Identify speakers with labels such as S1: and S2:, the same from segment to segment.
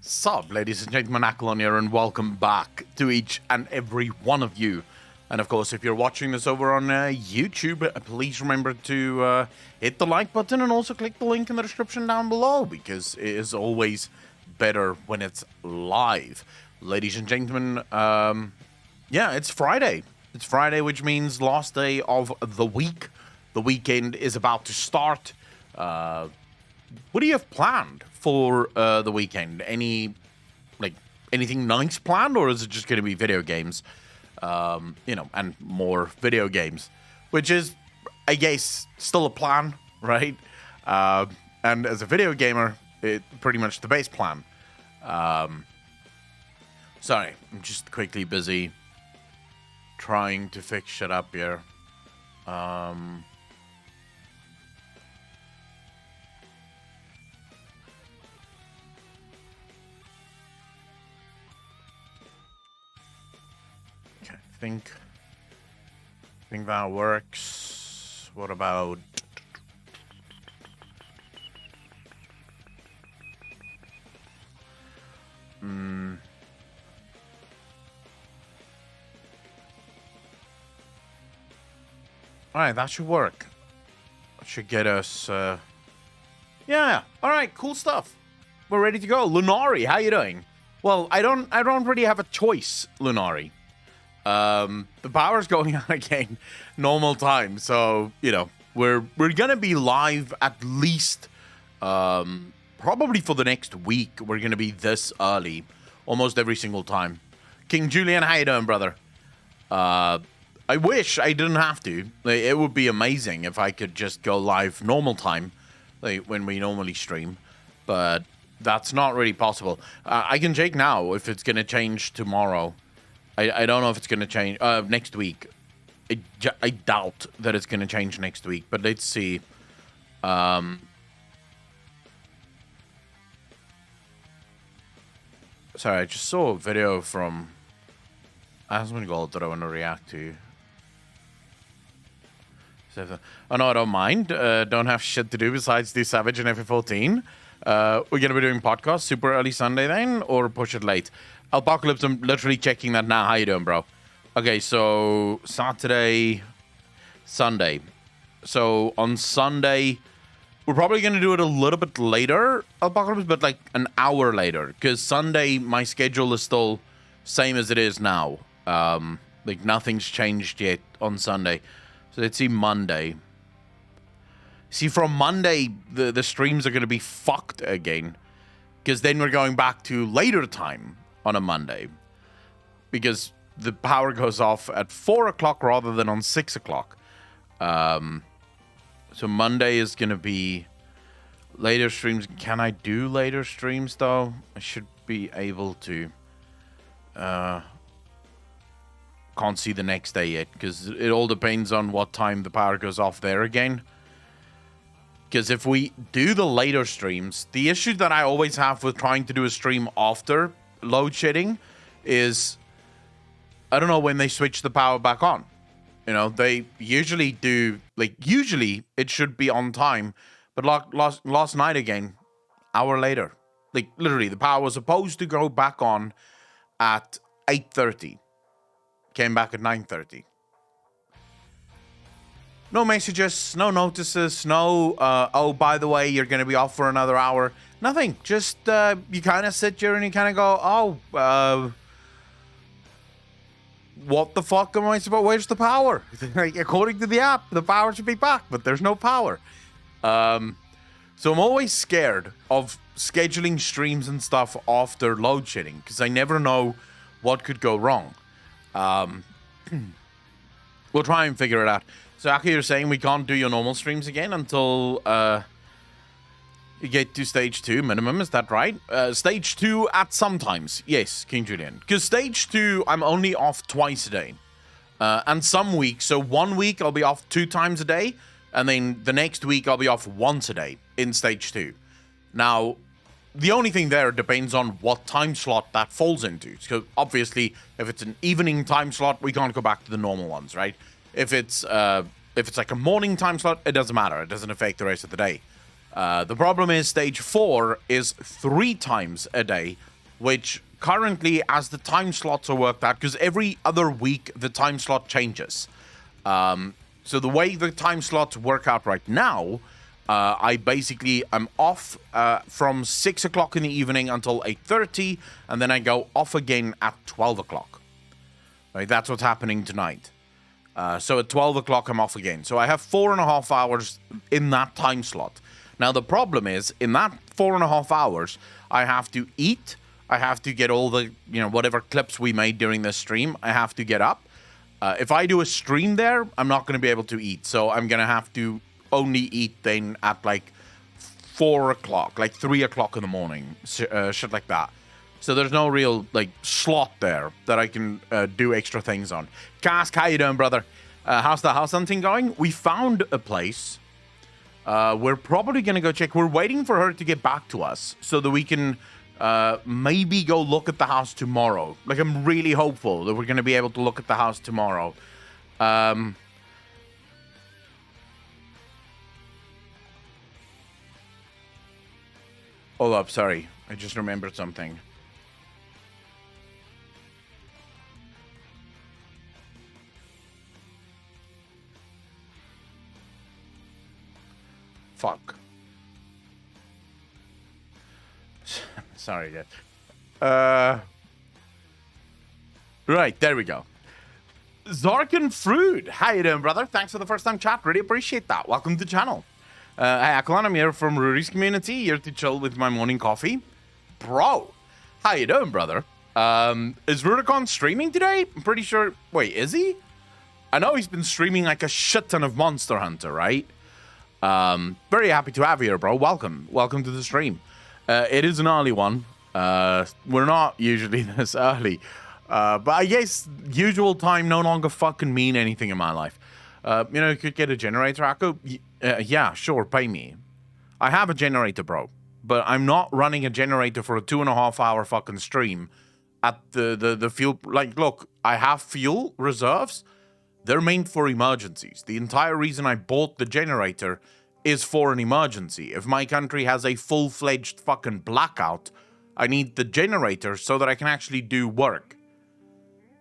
S1: Sup, ladies and gentlemen, Akalon here, and welcome back to each and every one of you. And of course, if you're watching this over on YouTube, please remember to hit the like button and also click the link in the description down below, because it is always better when it's live. Ladies and gentlemen, yeah, it's Friday. It's Friday, which means last day of the week. The weekend is about to start. What do you have planned for the weekend? Anything nice planned, or is it just going to be video games? And more video games, which is, I guess, still a plan, right? And as a video gamer, it's pretty much the base plan. Sorry, I'm just quickly busy trying to fix shit up here. I think that works. What about Alright, that should work. That should get us yeah, alright, cool stuff. We're ready to go. Lunari, how you doing? Well, I don't really have a choice, Lunari. The power's going on again, normal time. So, we're gonna be live at least, probably for the next week. We're gonna be this early, almost every single time. King Julian, how you doing, brother? I wish I didn't have to. It would be amazing if I could just go live normal time, when we normally stream, but that's not really possible. I can check now if it's gonna change tomorrow. I don't know if it's going to change next week. I doubt that it's going to change next week, but let's see. Sorry, I just saw a video from Asmongold that I want to react to. Oh no, I don't mind. Don't have shit to do besides do Savage and FF14. We're going to be doing podcasts super early Sunday then, or push it late? Apocalypse, I'm literally checking that now. How you doing, bro? Okay, so Saturday, Sunday. So on Sunday, we're probably going to do it a little bit later, Apocalypse, but like an hour later. Because Sunday, my schedule is still same as it is now. Like nothing's changed yet on Sunday. So let's see Monday. See, from Monday, the streams are going to be fucked again. Because then we're going back to later time on a Monday, because the power goes off at 4 o'clock rather than on 6 o'clock. So Monday is going to be later streams. Can I do later streams, though? I should be able to. Can't see the next day yet, because it all depends on what time the power goes off there again. Because if we do the later streams, the issue that I always have with trying to do a stream after load shedding is, I don't know when they switch the power back on. They usually do, usually it should be on time, but last night again, hour later, literally the power was supposed to go back on at 8:30, came back at 9:30. No messages, no notices, no, oh, by the way, you're going to be off for another hour. Nothing. Just, you kind of sit here and you kind of go, oh, what the fuck am I supposed, where's the power? According to the app, the power should be back, but there's no power. So I'm always scared of scheduling streams and stuff after load shedding, because I never know what could go wrong. We'll try and figure it out. So, Aki, you're saying we can't do your normal streams again until you get to stage 2 minimum, is that right? Stage 2 at sometimes, yes, King Julian. Because stage 2, I'm only off twice a day. And some weeks, so 1 week I'll be off 2 times a day, and then the next week I'll be off once a day in stage 2. Now, the only thing there depends on what time slot that falls into. So, obviously, if it's an evening time slot, we can't go back to the normal ones, right? If it's like a morning time slot, it doesn't matter. It doesn't affect the rest of the day. The problem is stage 4 is 3 times a day which currently, as the time slots are worked out, because every other week the time slot changes. So the way the time slots work out right now, I'm off from 6 o'clock in the evening until 8:30, and then I go off again at 12 o'clock. Right, that's what's happening tonight. So at 12 o'clock, I'm off again. So I have 4.5 hours in that time slot. Now, the problem is, in that 4.5 hours, I have to eat. I have to get all the, whatever clips we made during this stream. I have to get up. If I do a stream there, I'm not going to be able to eat. So I'm going to have to only eat then at like 4 o'clock, like 3 o'clock in the morning, shit like that. So there's no real like slot there that I can do extra things on. Cask, how you doing, brother? How's the house hunting going? We found a place. We're probably going to go check. We're waiting for her to get back to us so that we can maybe go look at the house tomorrow. Like, I'm really hopeful that we're going to be able to look at the house tomorrow. Hold up, sorry. I just remembered something. Fuck. Sorry, Dad. Right, there we go. Zarkin Fruit. How you doing, brother? Thanks for the first time chat. Really appreciate that. Welcome to the channel. Hi, Aklan. I'm here from Rory's community, here to chill with my morning coffee. Bro, how you doing, brother? Is Rudicon streaming today? I'm pretty sure. Wait, is he? I know he's been streaming like a shit ton of Monster Hunter, right? Very happy to have you here, bro. Welcome to the stream. It is an early one. We're not usually this early, but I guess usual time no longer fucking mean anything in my life. You could get a generator, Akko. Yeah, sure, pay me. I have a generator, bro, but I'm not running a generator for a 2.5 hour fucking stream at the fuel. Like, look, I have fuel reserves. They're meant for emergencies. The entire reason I bought the generator is for an emergency. If my country has a full-fledged fucking blackout, I need the generator so that I can actually do work.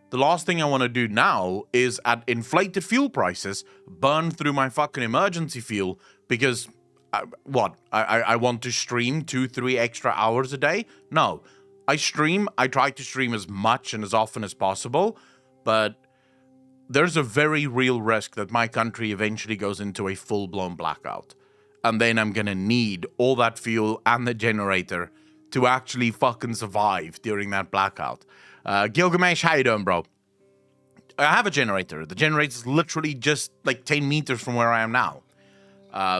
S1: The last thing I want to do now is, at inflated fuel prices, burn through my fucking emergency fuel because, I want to stream 2-3 extra hours a day? No. I try to stream as much and as often as possible, but there's a very real risk that my country eventually goes into a full-blown blackout. And then I'm gonna need all that fuel and the generator to actually fucking survive during that blackout. Gilgamesh, how you doing, bro? I have a generator. The generator's literally just like 10 meters from where I am now.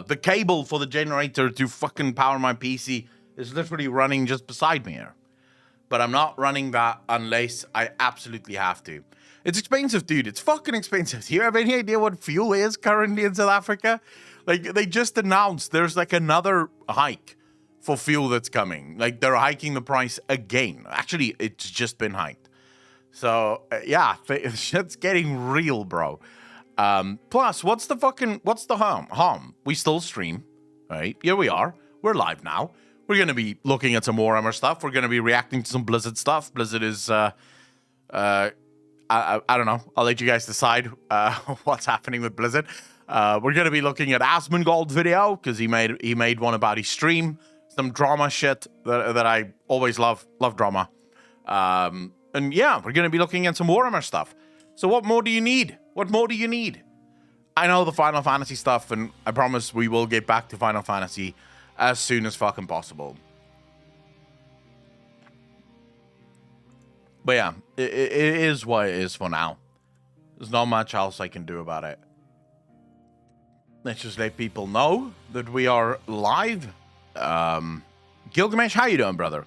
S1: The cable for the generator to fucking power my PC is literally running just beside me here. But I'm not running that unless I absolutely have to. It's expensive, dude. It's fucking expensive. Do you have any idea what fuel is currently in South Africa? Like, they just announced there's like another hike for fuel that's coming. Like, they're hiking the price again. Actually, it's just been hiked. So, yeah, shit's getting real, bro. Plus, what's the harm? We still stream, right? Here we are. We're live now. We're going to be looking at some Warhammer stuff. We're going to be reacting to some Blizzard stuff. Blizzard is, I don't know. I'll let you guys decide what's happening with Blizzard. We're going to be looking at Asmongold's video because he made one about his stream. Some drama shit that I always love drama. And yeah, we're going to be looking at some Warhammer stuff. So what more do you need? What more do you need? I know the Final Fantasy stuff, and I promise we will get back to Final Fantasy as soon as fucking possible. But yeah, it is what it is for now. There's not much else I can do about it. Let's just let people know that we are live. Gilgamesh, how you doing, brother?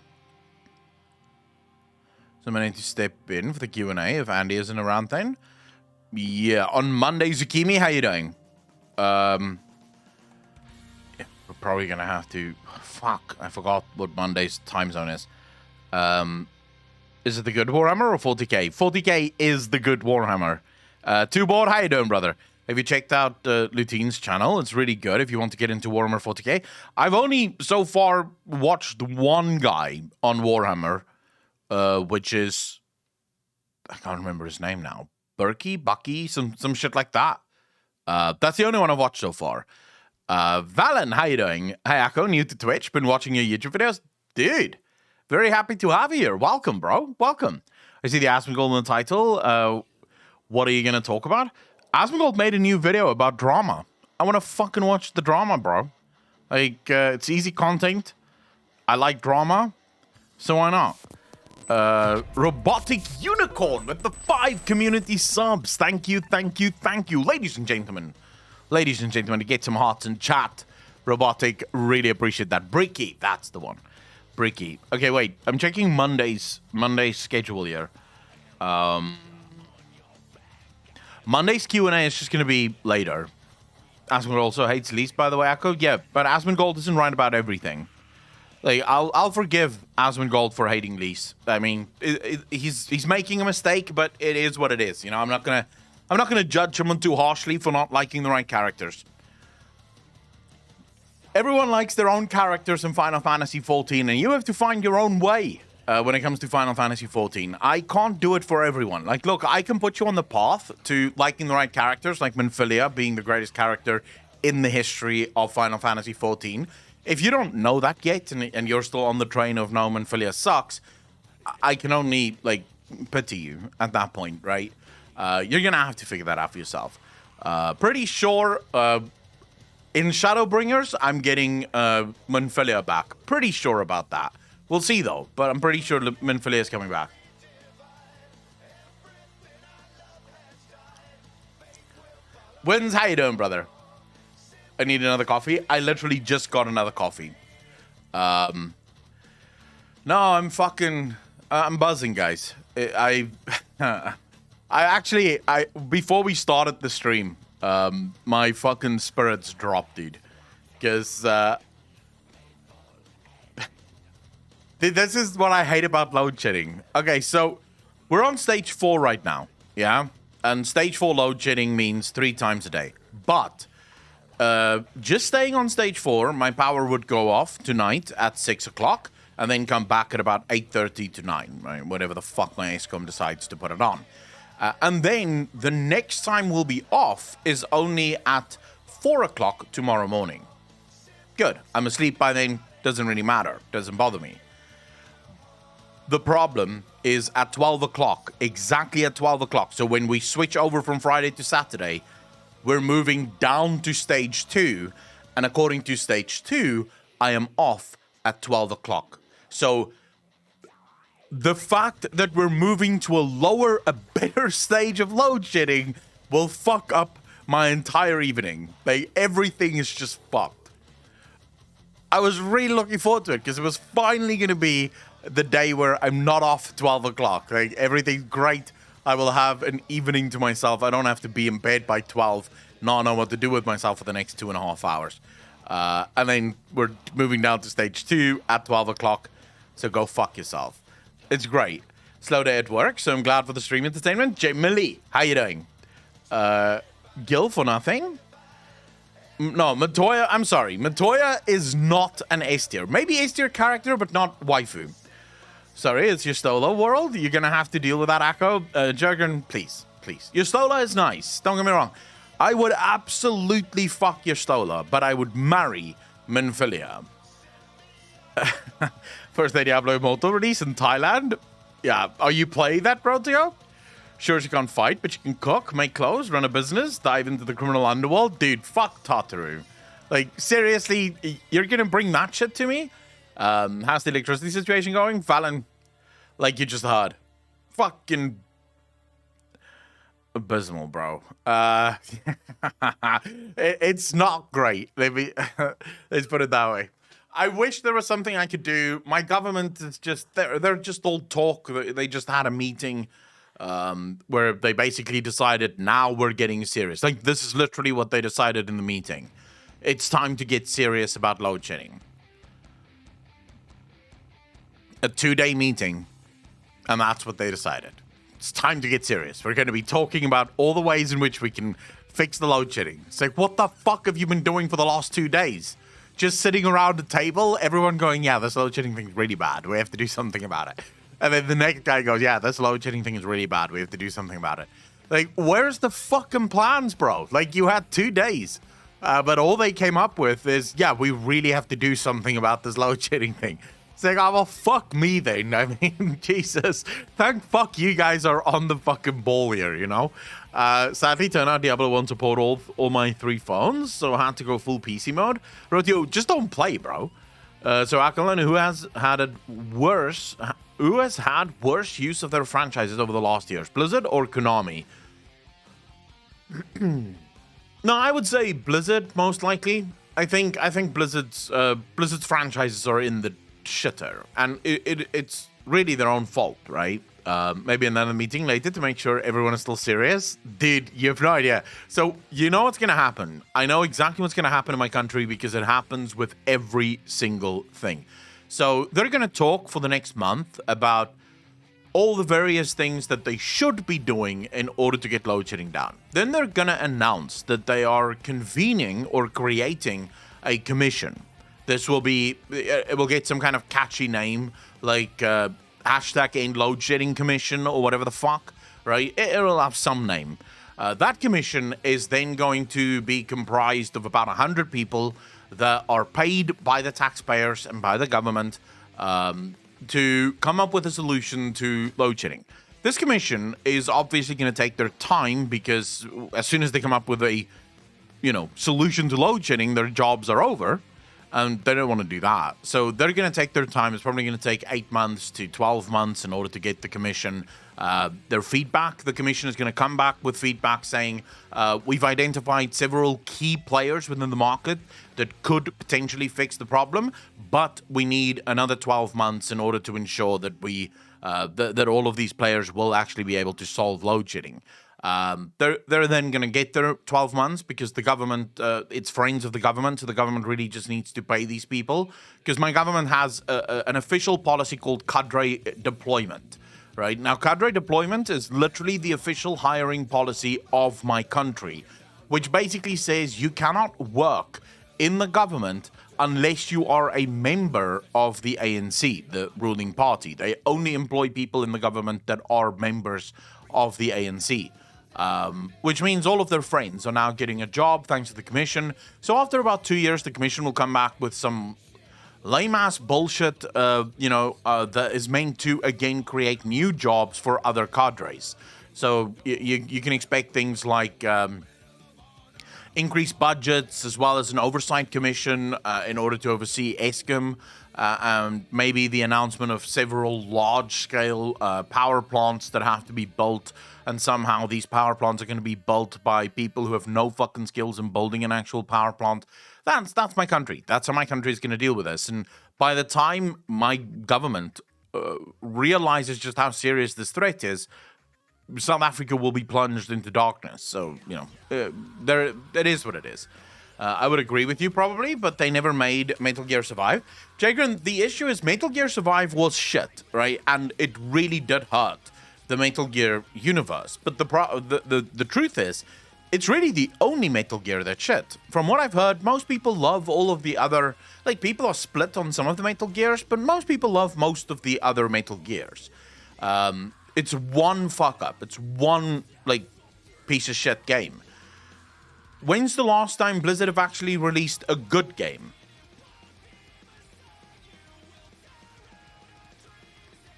S1: Somebody need to step in for the Q&A if Andy isn't around then. Yeah, on Monday, Zucchini, how you doing? Yeah, we're probably going to have to... Fuck, I forgot what Monday's time zone is. Is it the good Warhammer or 40k? 40k is the good Warhammer. Two-board, how you doing, brother? Have you checked out Lutine's channel? It's really good if you want to get into Warhammer 40k. I've only so far watched one guy on Warhammer which is, I can't remember his name now. Bucky, some shit like that. That's the only one I've watched so far. Valen, how you doing? Hey, Echo, new to Twitch, been watching your YouTube videos. Dude, very happy to have you here. Welcome, bro. Welcome. I see the Asmongold in the title. What are you going to talk about? Asmongold made a new video about drama. I want to fucking watch the drama, bro. Like, it's easy content. I like drama, so why not? Robotic Unicorn with the 5 community subs. Thank you. Ladies and gentlemen, to get some hearts in chat. Robotic, really appreciate that. Bricky, that's the one. Bricky. Okay, wait, I'm checking Monday's schedule here. Monday's Q&A is just going to be later. Asmongold also hates Least, by the way, Echo. Yeah, but Asmongold isn't right about everything. Like, I'll forgive Asmongold for hating Lease. I mean, he's making a mistake, but it is what it is. You know, I'm not gonna judge someone too harshly for not liking the right characters. Everyone likes their own characters in Final Fantasy XIV, and you have to find your own way when it comes to Final Fantasy XIV. I can't do it for everyone. Like, look, I can put you on the path to liking the right characters, like Minfilia being the greatest character in the history of Final Fantasy XIV. If you don't know that yet, and you're still on the train of no, Minfilia sucks, I can only, like, pity you at that point, right? You're gonna have to figure that out for yourself. Pretty sure in Shadowbringers, I'm getting Minfilia back. Pretty sure about that. We'll see, though, but I'm pretty sure Minfilia is coming back. Wins, how you doing, brother? I need another coffee. I literally just got another coffee. No, I'm fucking... I'm buzzing, guys. I before we started the stream, my fucking spirits dropped, dude. Because, this is what I hate about load shedding. Okay, so we're on stage 4 right now, yeah? And stage 4 load shedding means 3 times a day. But just staying on stage 4, my power would go off tonight at 6 o'clock and then come back at about 8:30 to 9, right? Whatever the fuck my ASCOM decides to put it on. And then the next time we'll be off is only at 4 o'clock tomorrow morning. Good. I'm asleep by then. Doesn't really matter. Doesn't bother me. The problem is at 12 o'clock, exactly at 12 o'clock. So when we switch over from Friday to Saturday, we're moving down to stage 2. And according to stage 2, I am off at 12 o'clock. So the fact that we're moving to a better stage of load shedding will fuck up my entire evening. Like, everything is just fucked. I was really looking forward to it because it was finally going to be the day where I'm not off 12 o'clock. Like, everything's great. I will have an evening to myself. I don't have to be in bed by 12, not know what to do with myself for the next 2.5 hours. And then we're moving down to stage 2 at 12 o'clock. So go fuck yourself. It's great. Slow day at work, so I'm glad for the stream entertainment. Jay Millie, how you doing? Gil for nothing? No, Matoya, I'm sorry. Matoya is not an S tier. Maybe S tier character, but not waifu. Sorry, it's your Stola world. You're going to have to deal with that, Echo. Jurgen, please. Your Stola is nice. Don't get me wrong. I would absolutely fuck your Stola, but I would marry Minfilia. First day Diablo Immortal release in Thailand. Yeah, are you playing that, Proteo? Sure, you can't fight, but you can cook, make clothes, run a business, dive into the criminal underworld. Dude, fuck Tataru. Like, seriously, you're gonna bring that shit to me? How's the electricity situation going? Valen, like you just heard. Fucking abysmal, bro. It's not great. Let's put it that way. I wish there was something I could do. My government is just, they're just all talk. They just had a meeting where they basically decided, now we're getting serious. Like, this is literally what they decided in the meeting. It's time to get serious about load shedding. A 2-day meeting, and that's what they decided. It's time to get serious. We're going to be talking about all the ways in which we can fix the load shedding. It's like, what the fuck have you been doing for the last 2 days? Just sitting around the table, everyone going, yeah, this load shedding thing's really bad. We have to do something about it. And then the next guy goes, yeah, this load shedding thing is really bad. We have to do something about it. Like, where's the fucking plans, bro? Like, you had 2 days. But all they came up with is, yeah, we really have to do something about this load shedding thing. It's like, oh, well, fuck me then. I mean, Jesus. Thank fuck you guys are on the fucking ball here, you know? Sadly, turned out Diablo won't support all my 3 phones, so I had to go full PC mode. Rotio, just don't play, bro. So Akalan, who has had worse use of their franchises over the last years, Blizzard or Konami? No, I would say Blizzard most likely. I think Blizzard's franchises are in the shitter, and it's really their own fault, right? Maybe another meeting later to make sure everyone is still serious. Dude, you have no idea. So you know what's gonna happen. I know exactly what's gonna happen in my country because it happens with every single thing. So they're gonna talk for the next month about all the various things that they should be doing in order to get load shedding down. Then they're gonna announce that they are convening or creating a commission. This will be, it will get some kind of catchy name like hashtag End Load Shedding Commission or whatever the fuck, right? It'll have some name. That commission is then going to be comprised of about 100 people that are paid by the taxpayers and by the government to come up with a solution to load shedding. This commission is obviously going to take their time because as soon as they come up with a, solution to load shedding, their jobs are over. And they don't want to do that. So they're going to take their time. It's probably going to take 8 months to 12 months in order to get the commission. Their feedback, the commission is going to come back with feedback saying, we've identified several key players within the market that could potentially fix the problem, but we need another 12 months in order to ensure that that all of these players will actually be able to solve load shedding. They're then going to get their 12 months because the government, it's friends of the government, so the government really just needs to pay these people because my government has an official policy called cadre deployment, right? Now, cadre deployment is literally the official hiring policy of my country, which basically says you cannot work in the government unless you are a member of the ANC, the ruling party. They only employ people in the government that are members of the ANC. Which means all of their friends are now getting a job thanks to the commission. So after about 2 years, the commission will come back with some lame-ass bullshit, that is meant to, again, create new jobs for other cadres. So you can expect things like increased budgets as well as an oversight commission in order to oversee ESCOM, and maybe the announcement of several large-scale power plants that have to be built, and somehow these power plants are going to be built by people who have no fucking skills in building an actual power plant. That's my country. That's how my country is going to deal with this. And by the time my government realizes just how serious this threat is, South Africa will be plunged into darkness. So, it is what it is. I would agree with you probably, but they never made Metal Gear Survive. Jagran, the issue is Metal Gear Survive was shit, right? And it really did hurt the Metal Gear universe. But the truth is, it's really the only Metal Gear that's shit. From what I've heard, most people love all of the other... Like, people are split on some of the Metal Gears, but most people love most of the other Metal Gears. It's one fuck-up. It's one, piece of shit game. When's the last time Blizzard have actually released a good game?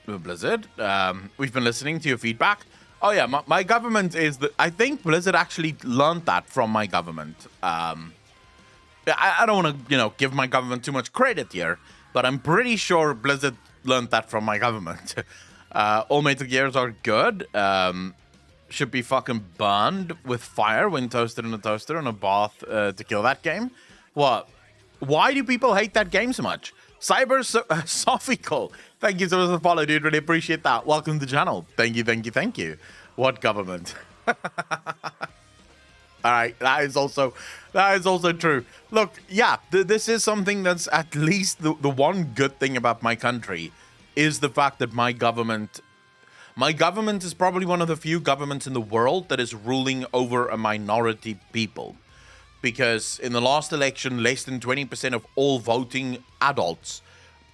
S1: Blizzard, we've been listening to your feedback. Oh yeah, my government is I think Blizzard actually learned that from my government. I don't want to, give my government too much credit here, but I'm pretty sure Blizzard learned that from my government. All Metal Gears are good. Should be fucking burned with fire when toasted in a toaster in a bath to kill that game. What? Why do people hate that game so much? Cybersophical. Thank you so much for the follow, dude. Really appreciate that. Welcome to the channel. Thank you. What government? All right, that is also true. Look, yeah, this is something that's at least the one good thing about my country is the fact that my government is probably one of the few governments in the world that is ruling over a minority people. Because in the last election, less than 20% of all voting adults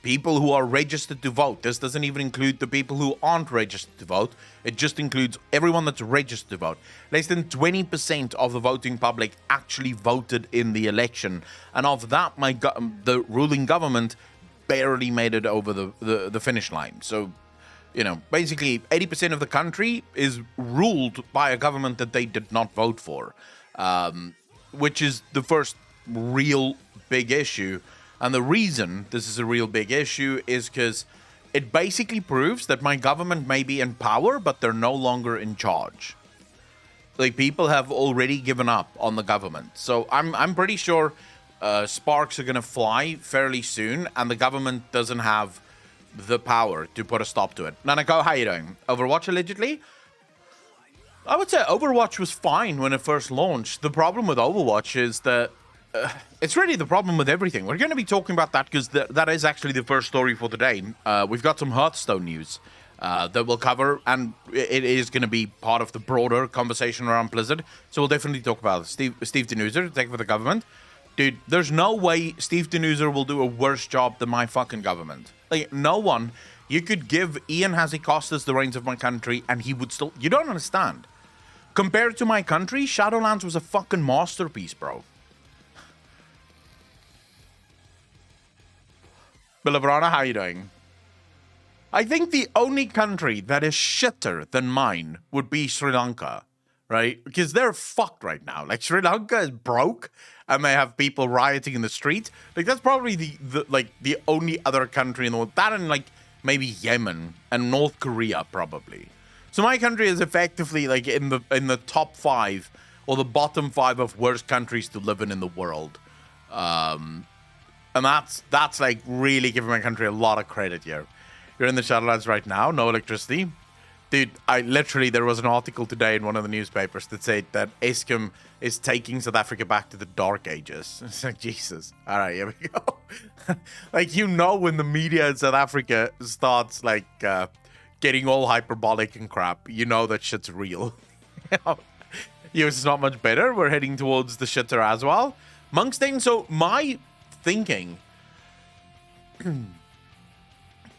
S1: people who are registered to vote. This doesn't even include the people who aren't registered to vote. It just includes everyone that's registered to vote. Less than 20% of the voting public actually voted in the election. And of that, the ruling government barely made it over the finish line. So, basically 80% of the country is ruled by a government that they did not vote for, which is the first real big issue. And the reason this is a real big issue is because it basically proves that my government may be in power, but they're no longer in charge. Like, people have already given up on the government. So I'm pretty sure sparks are going to fly fairly soon, and the government doesn't have the power to put a stop to it. Nanako, how you doing? Overwatch, allegedly? I would say Overwatch was fine when it first launched. The problem with Overwatch is that it's really the problem with everything. We're going to be talking about that because that is actually the first story for today. We've got some Hearthstone news that we'll cover, and it is going to be part of the broader conversation around Blizzard. So we'll definitely talk about it. Steve Denuser, take for the government. Dude, there's no way Steve Denuser will do a worse job than my fucking government. Like, no one. You could give Ian Hazikostas the reins of my country, and he would still... You don't understand. Compared to my country, Shadowlands was a fucking masterpiece, bro. Billabrana, how you doing? I think the only country that is shitter than mine would be Sri Lanka, right? Because they're fucked right now. Like, Sri Lanka is broke, and they have people rioting in the street. Like, that's probably the only other country in the world. That and, like, maybe Yemen and North Korea, probably. So my country is effectively, like, in the top 5 or the bottom 5 of worst countries to live in the world. And that's like really giving my country a lot of credit here. You're in the Shadowlands right now, no electricity. Dude, there was an article today in one of the newspapers that said that Eskom is taking South Africa back to the dark ages. It's like, Jesus. All right, here we go. Like, when the media in South Africa starts, like, getting all hyperbolic and crap, that shit's real. It's not much better. We're heading towards the shitter as well. Monkstein, so my... thinking,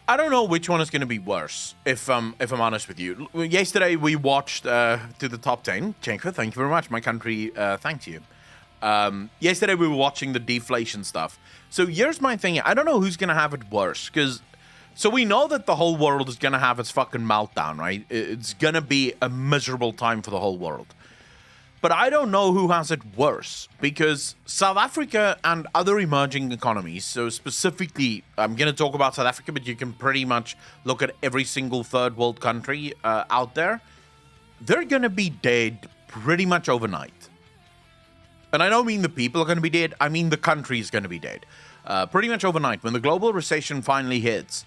S1: I don't know which one is going to be worse, if I'm honest with you. Yesterday we watched to the top 10. Chenka, thank you very much. My country thanks you. Yesterday we were watching the deflation stuff. So here's my thing. I don't know who's going to have it worse, because so we know that the whole world is going to have its fucking meltdown, right? It's going to be a miserable time for the whole world. But I don't know who has it worse, because South Africa and other emerging economies, so specifically, I'm going to talk about South Africa, but you can pretty much look at every single third world country out there, they're going to be dead pretty much overnight. And I don't mean the people are going to be dead, I mean the country is going to be dead. Pretty much overnight, when the global recession finally hits,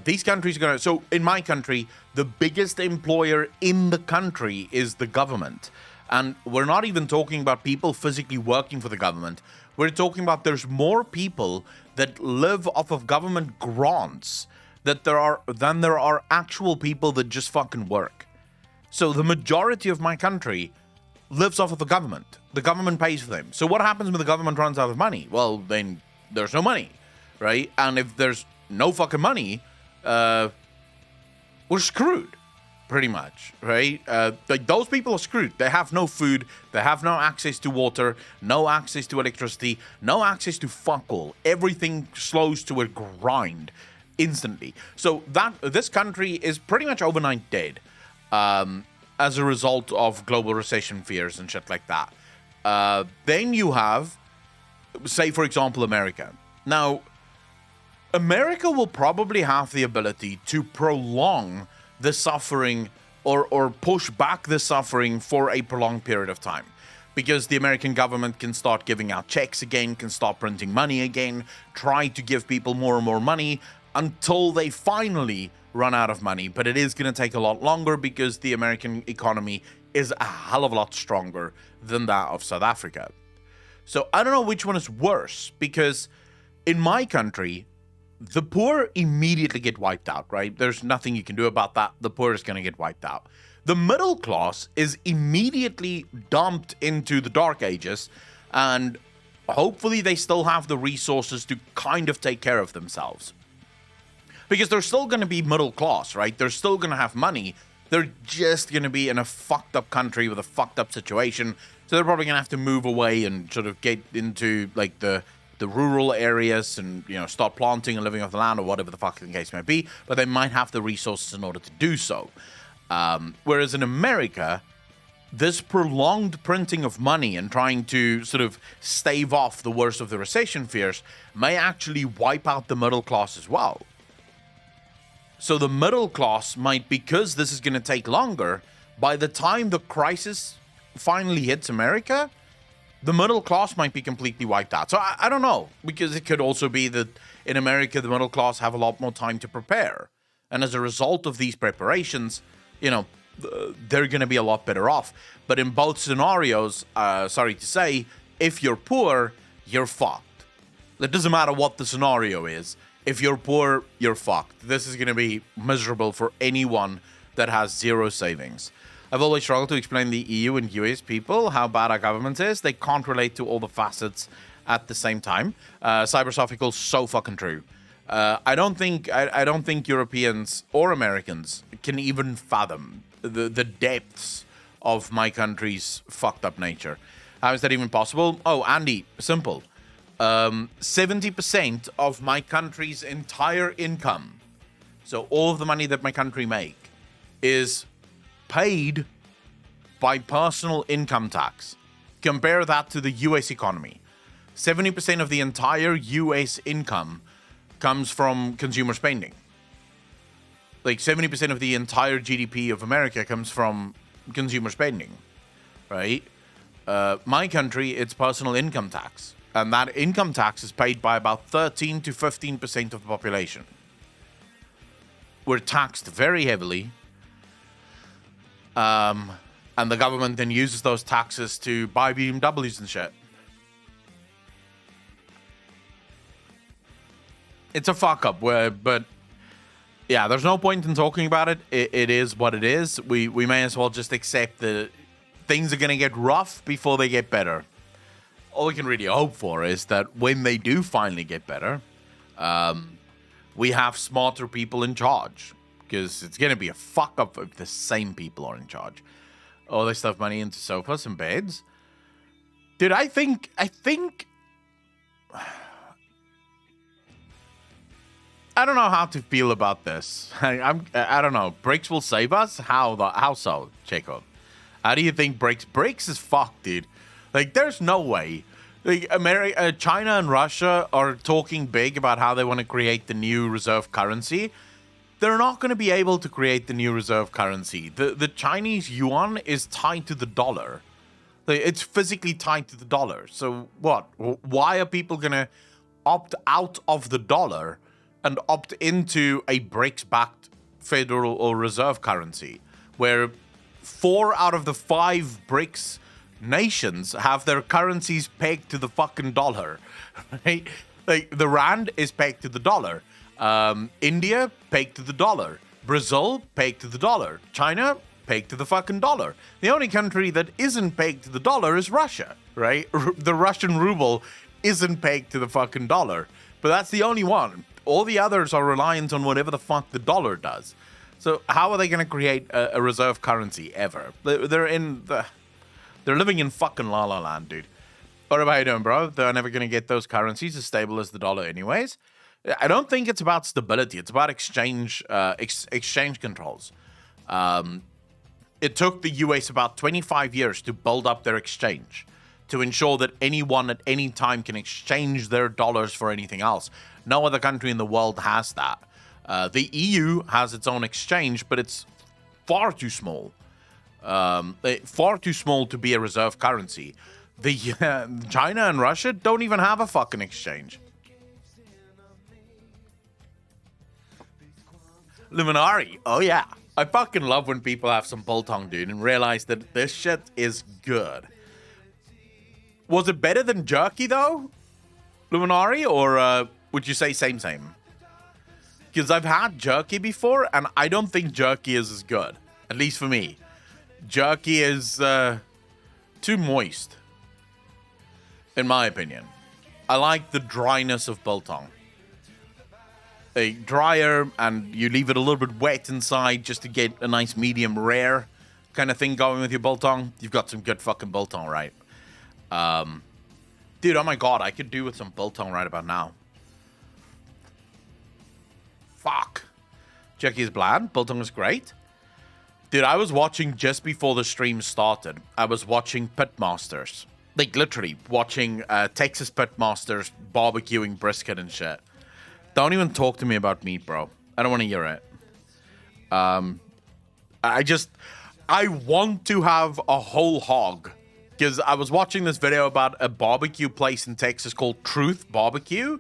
S1: these countries are going to... So in my country, the biggest employer in the country is the government. And we're not even talking about people physically working for the government. We're talking about there's more people that live off of government grants than there are actual people that just fucking work. So the majority of my country lives off of the government. The government pays for them. So what happens when the government runs out of money? Well, then there's no money, right? And if there's no fucking money, we're screwed. Pretty much, right? Like, those people are screwed. They have no food. They have no access to water, no access to electricity, no access to fuck all. Everything slows to a grind instantly. So this country is pretty much overnight dead as a result of global recession fears and shit like that. Then you have, say, for example, America. Now, America will probably have the ability to prolong the suffering or push back the suffering for a prolonged period of time, because the American government can start giving out checks again, can start printing money again, try to give people more and more money until they finally run out of money. But it is going to take a lot longer because the American economy is a hell of a lot stronger than that of South Africa. So I don't know which one is worse, because in my country, the poor immediately get wiped out, right? There's nothing you can do about that. The poor is going to get wiped out. The middle class is immediately dumped into the dark ages, and hopefully they still have the resources to kind of take care of themselves. Because they're still going to be middle class, right? They're still going to have money. They're just going to be in a fucked up country with a fucked up situation. So they're probably going to have to move away and sort of get into like the rural areas and, you know, start planting and living off the land or whatever the fuck the case may be. But they might have the resources in order to do so. Whereas in America, this prolonged printing of money and trying to sort of stave off the worst of the recession fears may actually wipe out the middle class as well. So the middle class might, because this is going to take longer, by the time the crisis finally hits America, the middle class might be completely wiped out. So I don't know, because it could also be that in America, the middle class have a lot more time to prepare. And as a result of these preparations, you know, they're going to be a lot better off. But in both scenarios, sorry to say, if you're poor, you're fucked. It doesn't matter what the scenario is. If you're poor, you're fucked. This is going to be miserable for anyone that has zero savings. I've always struggled to explain the EU and US people how bad our government is. They can't relate to all the facets at the same time. Cybersophical, so fucking true. I don't think Europeans or Americans can even fathom the depths of my country's fucked up nature. How is that even possible? Oh, Andy, simple. 70% of my country's entire income, so all of the money that my country make, is paid by personal income tax. Compare that to the US economy. 70% of the entire US income comes from consumer spending. Like 70% of the entire GDP of America comes from consumer spending, right? My country, it's personal income tax. And that income tax is paid by about 13 to 15% of the population. We're taxed very heavily. And the government then uses those taxes to buy BMWs and shit. It's a fuck up, but yeah, there's no point in talking about it. It is what it is. We may as well just accept that things are going to get rough before they get better. All we can really hope for is that when they do finally get better, we have smarter people in charge. Because it's going to be a fuck up if the same people are in charge. Oh, they stuff money into sofas and beds. Dude, I think I don't know how to feel about this. I don't know. BRICS will save us? How so, Checo? How do you think BRICS is fucked, dude? Like, there's no way. Like, China and Russia are talking big about how they want to create the new reserve currency. They're not going to be able to create the new reserve currency. The Chinese yuan is tied to the dollar. It's physically tied to the dollar. So what? Why are people going to opt out of the dollar and opt into a BRICS-backed federal or reserve currency, where 4 out of the 5 BRICS nations have their currencies pegged to the fucking dollar, right? Like, the rand is pegged to the dollar. India, pegged to the dollar. Brazil, pegged to the dollar. China, pegged to the fucking dollar. The only country that isn't pegged to the dollar is Russia, right? The Russian ruble isn't pegged to the fucking dollar. But that's the only one. All the others are reliant on whatever the fuck the dollar does. So how are they going to create a reserve currency ever? They're living in fucking La La Land, dude. What about you doing, bro? They're never going to get those currencies as stable as the dollar anyways. I don't think it's about stability. It's about exchange controls. It took the US about 25 years to build up their exchange, to ensure that anyone at any time can exchange their dollars for anything else. No other country in the world has that. The EU has its own exchange, but it's far too small. Far too small to be a reserve currency. China and Russia don't even have a fucking exchange. Luminari, oh yeah. I fucking love when people have some biltong, dude, and realize that this shit is good. Was it better than jerky, though, Luminari, or would you say same? Because I've had jerky before, and I don't think jerky is as good, at least for me. Jerky is too moist, in my opinion. I like the dryness of biltong. drier, and you leave it a little bit wet inside just to get a nice medium rare kind of thing going with your biltong, you've got some good fucking biltong, right? Dude, oh my god, I could do with some biltong right about now. Fuck. Jerky is bland. Biltong is great. Dude, I was watching just before the stream started. I was watching Pitmasters. Like, literally, watching Texas Pitmasters barbecuing brisket and shit. Don't even talk to me about meat, bro. I don't want to hear it. I want to have a whole hog. Because I was watching this video about a barbecue place in Texas called Truth Barbecue.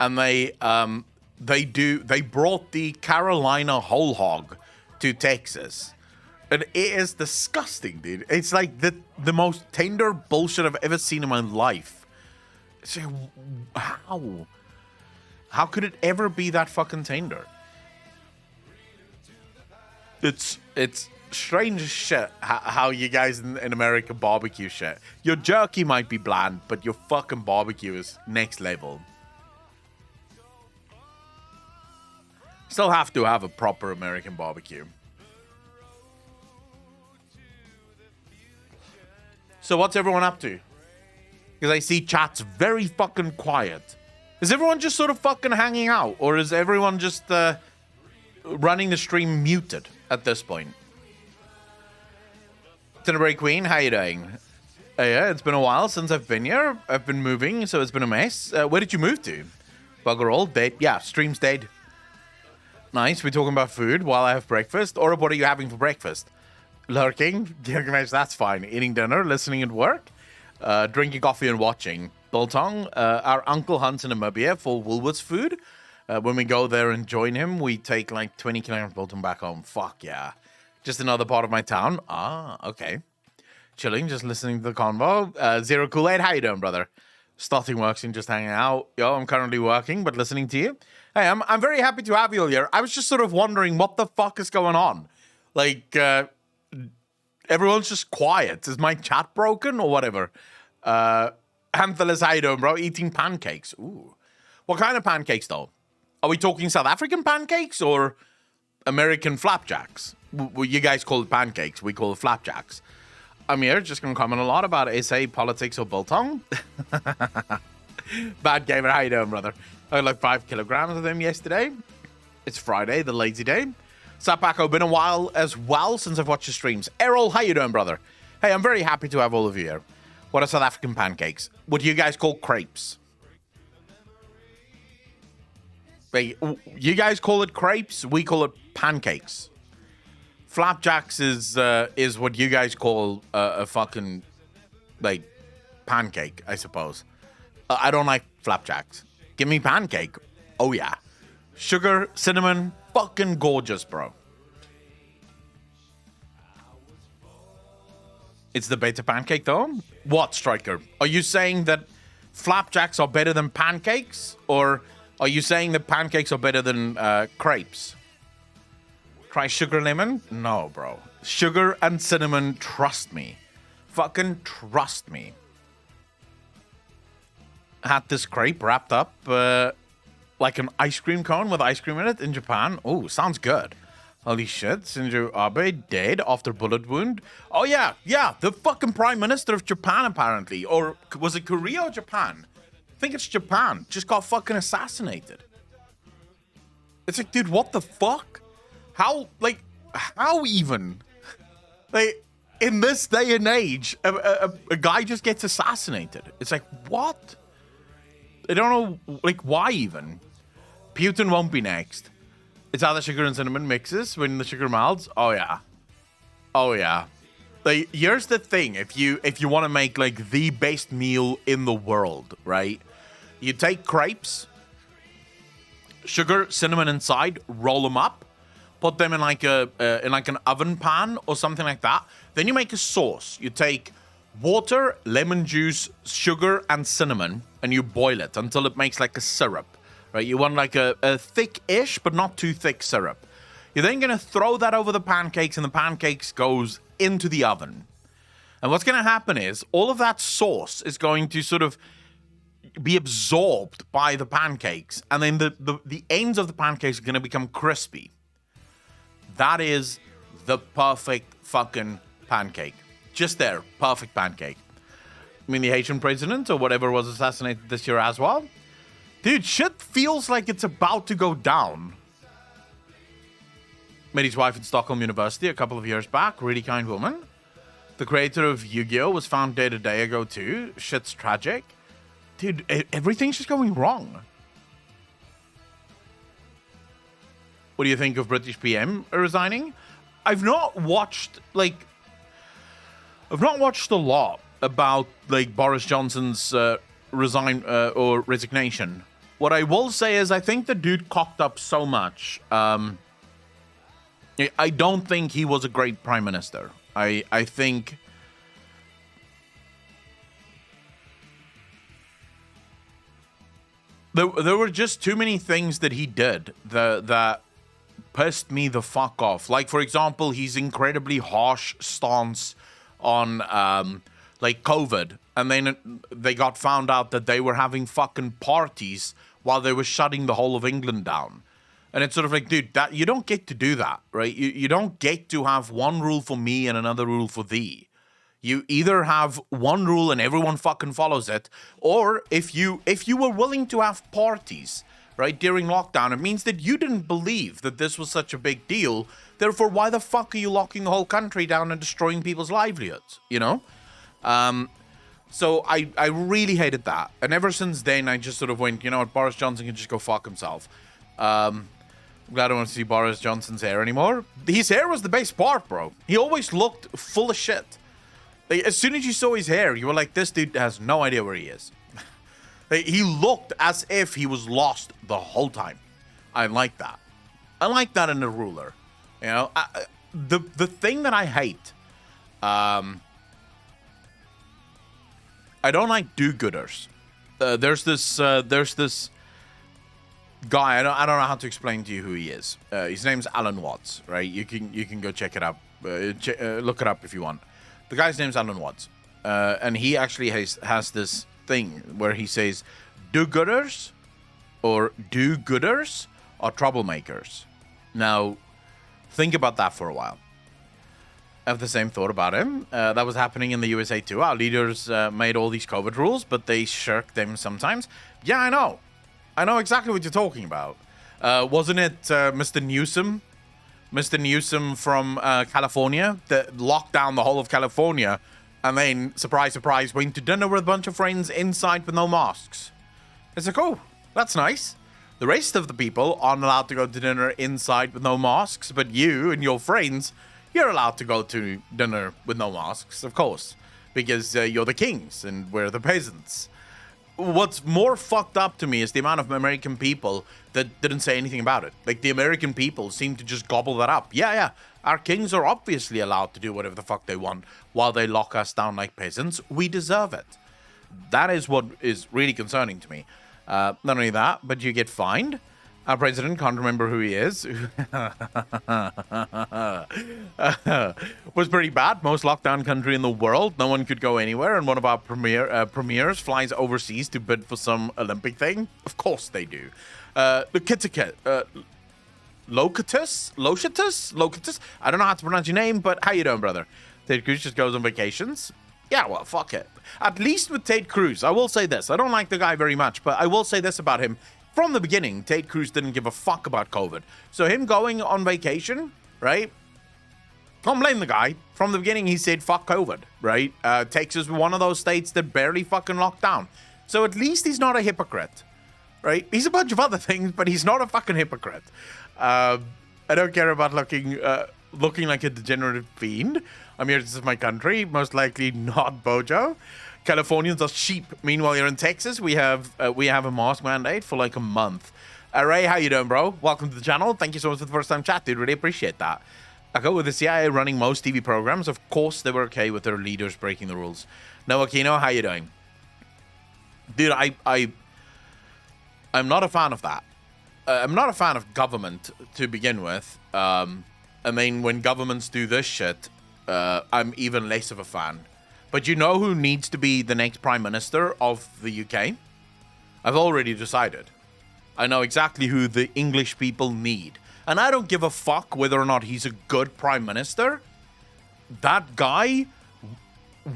S1: And they brought the Carolina whole hog to Texas. And it is disgusting, dude. It's like the most tender bullshit I've ever seen in my life. It's like, how? How could it ever be that fucking tender? It's strange as shit how you guys in America barbecue shit. Your jerky might be bland, but your fucking barbecue is next level. Still have to have a proper American barbecue. So what's everyone up to? Because I see chat's very fucking quiet. Is everyone just sort of fucking hanging out? Or is everyone just running the stream muted at this point? Tinderberry Queen, how you doing? Yeah, it's been a while since I've been here. I've been moving, so it's been a mess. Where did you move to? Bugger all, dead. Yeah, stream's dead. Nice, we're talking about food while I have breakfast. Or what are you having for breakfast? Lurking, Gilgamesh, that's fine. Eating dinner, listening at work, drinking coffee and watching. Biltong, our uncle hunts in Namibia for Woolworths food. When we go there and join him, we take like 20 kilograms of biltong back home. Fuck yeah. Just another part of my town. Ah, okay. Chilling, just listening to the convo. Zero Kool-Aid, how you doing, brother? Starting works and just hanging out. Yo, I'm currently working, but listening to you. Hey, I'm very happy to have you all here. I was just sort of wondering what the fuck is going on. Like, everyone's just quiet. Is my chat broken or whatever? Anthelis, how you doing, bro? Eating pancakes. Ooh. What kind of pancakes, though? Are we talking South African pancakes or American flapjacks? You guys call it pancakes. We call it flapjacks. I'm here just going to comment a lot about SA, politics, or biltong. Bad gamer, how you doing, brother? I had like 5 kilograms of them yesterday. It's Friday, the lazy day. Sup, Paco? Been a while as well since I've watched your streams. Errol, how you doing, brother? Hey, I'm very happy to have all of you here. What are South African pancakes? What do you guys call crepes? Wait, you guys call it crepes? We call it pancakes. Flapjacks is what you guys call a fucking, like, pancake, I suppose. I don't like flapjacks. Give me pancake. Oh, yeah. Sugar, cinnamon, fucking gorgeous, bro. It's the better pancake, though? What, Striker? Are you saying that flapjacks are better than pancakes? Or are you saying that pancakes are better than crepes? Try sugar lemon? No, bro. Sugar and cinnamon, trust me. Fucking trust me. Had this crepe wrapped up like an ice cream cone with ice cream in it in Japan. Oh, sounds good. Holy shit, Shinzo Abe dead after bullet wound. Oh, yeah, the fucking Prime Minister of Japan, apparently. Or was it Korea or Japan? I think it's Japan. Just got fucking assassinated. It's like, dude, what the fuck? How even? Like, in this day and age, a guy just gets assassinated. It's like, what? I don't know, like, why even? Putin won't be next. It's how the sugar and cinnamon mixes when the sugar melts. Oh, yeah. Oh, yeah. Like, here's the thing. If you want to make, like, the best meal in the world, right? You take crepes, sugar, cinnamon inside, roll them up, put them in like an oven pan or something like that. Then you make a sauce. You take water, lemon juice, sugar, and cinnamon, and you boil it until it makes like a syrup, right? You want like a thick-ish, but not too thick syrup. You're then going to throw that over the pancakes, and the pancakes goes into the oven. And what's going to happen is all of that sauce is going to sort of be absorbed by the pancakes, and then the ends of the pancakes are going to become crispy. That is the perfect fucking pancake. Just there, perfect pancake. I mean, the Haitian president or whatever was assassinated this year as well. Dude, shit feels like it's about to go down. Met his wife at Stockholm University a couple of years back. Really kind woman. The creator of Yu-Gi-Oh! Was found dead a day ago too. Shit's tragic. Dude, everything's just going wrong. What do you think of British PM resigning? I've not watched a lot about like Boris Johnson's resignation. What I will say is I think the dude cocked up so much. I don't think he was a great prime minister. I think there were just too many things that he did that pissed me the fuck off. Like, for example, his incredibly harsh stance on like COVID, and then they got found out that they were having fucking parties while they were shutting the whole of England down. And it's sort of like, dude, that you don't get to do that, right? You don't get to have one rule for me and another rule for thee. You either have one rule and everyone fucking follows it, or if you were willing to have parties, right, during lockdown, it means that you didn't believe that this was such a big deal. Therefore, why the fuck are you locking the whole country down and destroying people's livelihoods, you know? So I really hated that. And ever since then, I just sort of went, you know what, Boris Johnson can just go fuck himself. I'm glad I don't want to see Boris Johnson's hair anymore. His hair was the best part, bro. He always looked full of shit. Like, as soon as you saw his hair, you were like, this dude has no idea where he is. Like, he looked as if he was lost the whole time. I like that. I like that in a ruler. You know, the thing that I hate, I don't like do-gooders. There's this guy. I don't know how to explain to you who he is. His name's Alan Watts, right? You can go check it up. Look it up if you want. The guy's name's Alan Watts, and he actually has this thing where he says, do-gooders are troublemakers. Now, think about that for a while. I have the same thought about him. That was happening in the USA too. Our leaders made all these COVID rules, but they shirk them sometimes. Yeah, I know. I know exactly what you're talking about. Wasn't it Mr. Newsom? Mr. Newsom from California that locked down the whole of California and then, surprise, surprise, went to dinner with a bunch of friends inside with no masks. It's like, oh, that's nice. The rest of the people aren't allowed to go to dinner inside with no masks, but you and your friends, you're allowed to go to dinner with no masks, of course, because you're the kings and we're the peasants. What's more fucked up to me is the amount of American people that didn't say anything about it. Like, the American people seem to just gobble that up. Yeah, our kings are obviously allowed to do whatever the fuck they want while they lock us down like peasants. We deserve it. That is what is really concerning to me. Not only that, but you get fined. Our president, can't remember who he is, was pretty bad. Most lockdown country in the world. No one could go anywhere. And one of our premiers flies overseas to bid for some Olympic thing. Of course they do. Locatus? I don't know how to pronounce your name, but how you doing, brother? Ted Cruz just goes on vacations. Yeah, well, fuck it. At least with Ted Cruz, I will say this. I don't like the guy very much, but I will say this about him. From the beginning, Ted Cruz didn't give a fuck about COVID. So him going on vacation, right? Don't blame the guy. From the beginning, he said, fuck COVID, right? Texas was one of those states that barely fucking locked down. So at least he's not a hypocrite, right? He's a bunch of other things, but he's not a fucking hypocrite. I don't care about looking like a degenerate fiend. I'm here to serve my country. Most likely not Bojo. Californians are sheep. Meanwhile, here in Texas, we have a mask mandate for like a month. Ray, how you doing, bro? Welcome to the channel. Thank you so much for the first time chat, dude. Really appreciate that. I go with the CIA running most TV programs. Of course, they were okay with their leaders breaking the rules. Noah Aquino, how you doing? Dude, I'm not a fan of that. I'm not a fan of government to begin with. I mean, when governments do this shit, I'm even less of a fan. But you know who needs to be the next Prime Minister of the UK? I've already decided. I know exactly who the English people need. And I don't give a fuck whether or not he's a good prime minister. That guy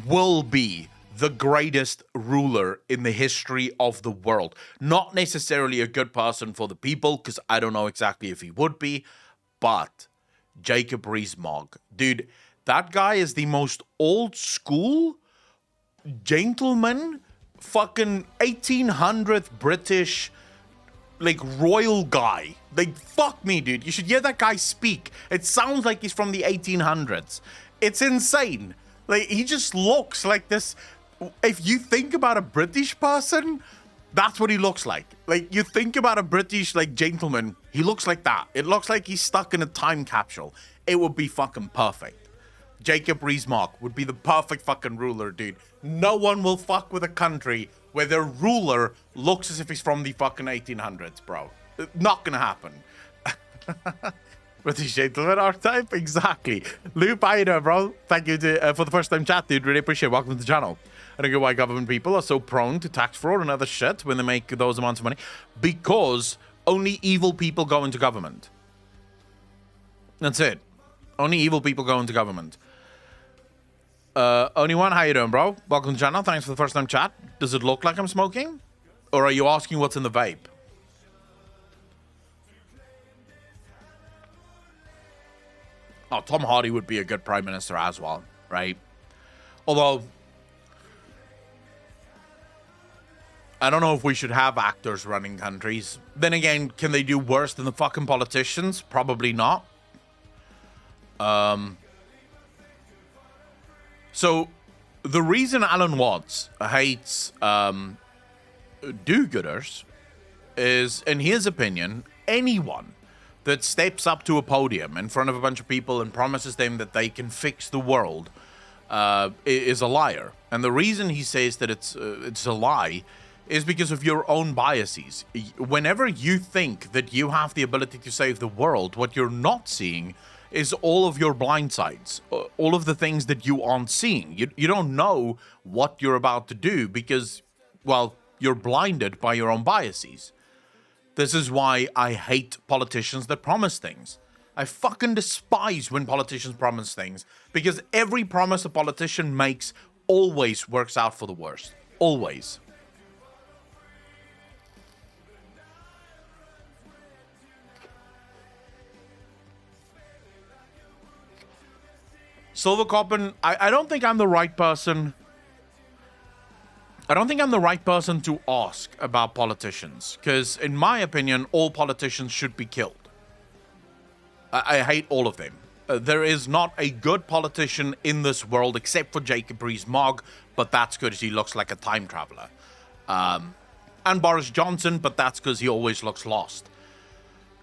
S1: will be the greatest ruler in the history of the world. Not necessarily a good person for the people, because I don't know exactly if he would be, but Jacob Rees-Mogg. Dude, that guy is the most old school gentleman, fucking 1800th British, like, royal guy. Like, fuck me, dude. You should hear that guy speak. It sounds like he's from the 1800s. It's insane. Like, he just looks like this. If you think about a British person, that's what he looks like. Like, you think about a British, like, gentleman, he looks like that. It looks like he's stuck in a time capsule. It would be fucking perfect. Jacob Rees-Mogg would be the perfect fucking ruler, dude. No one will fuck with a country where their ruler looks as if he's from the fucking 1800s, bro. Not gonna happen. British gentleman archetype? Exactly. Loop, how you doing, bro? Thank you for the first time chat, dude. Really appreciate it. Welcome to the channel. I don't get why government people are so prone to tax fraud and other shit when they make those amounts of money. Because only evil people go into government. That's it. Only evil people go into government. Only one, how you doing, bro? Welcome to the channel. Thanks for the first time chat. Does it look like I'm smoking? Or are you asking what's in the vape? Oh, Tom Hardy would be a good prime minister as well, right? Although, I don't know if we should have actors running countries. Then again, can they do worse than the fucking politicians? Probably not. So, the reason Alan Watts hates do-gooders is, in his opinion, anyone that steps up to a podium in front of a bunch of people and promises them that they can fix the world is a liar. And the reason he says that it's a lie is because of your own biases. Whenever you think that you have the ability to save the world, what you're not seeing is all of your blind sides, all of the things that you aren't seeing. You don't know what you're about to do because, well, you're blinded by your own biases. This is why I hate politicians that promise things. I fucking despise when politicians promise things because every promise a politician makes always works out for the worst. Always. Silver Coppin, I don't think I'm the right person. I don't think I'm the right person to ask about politicians. Because, in my opinion, all politicians should be killed. I hate all of them. There is not a good politician in this world except for Jacob Rees-Mogg, but that's because he looks like a time traveler. And Boris Johnson, but that's because he always looks lost.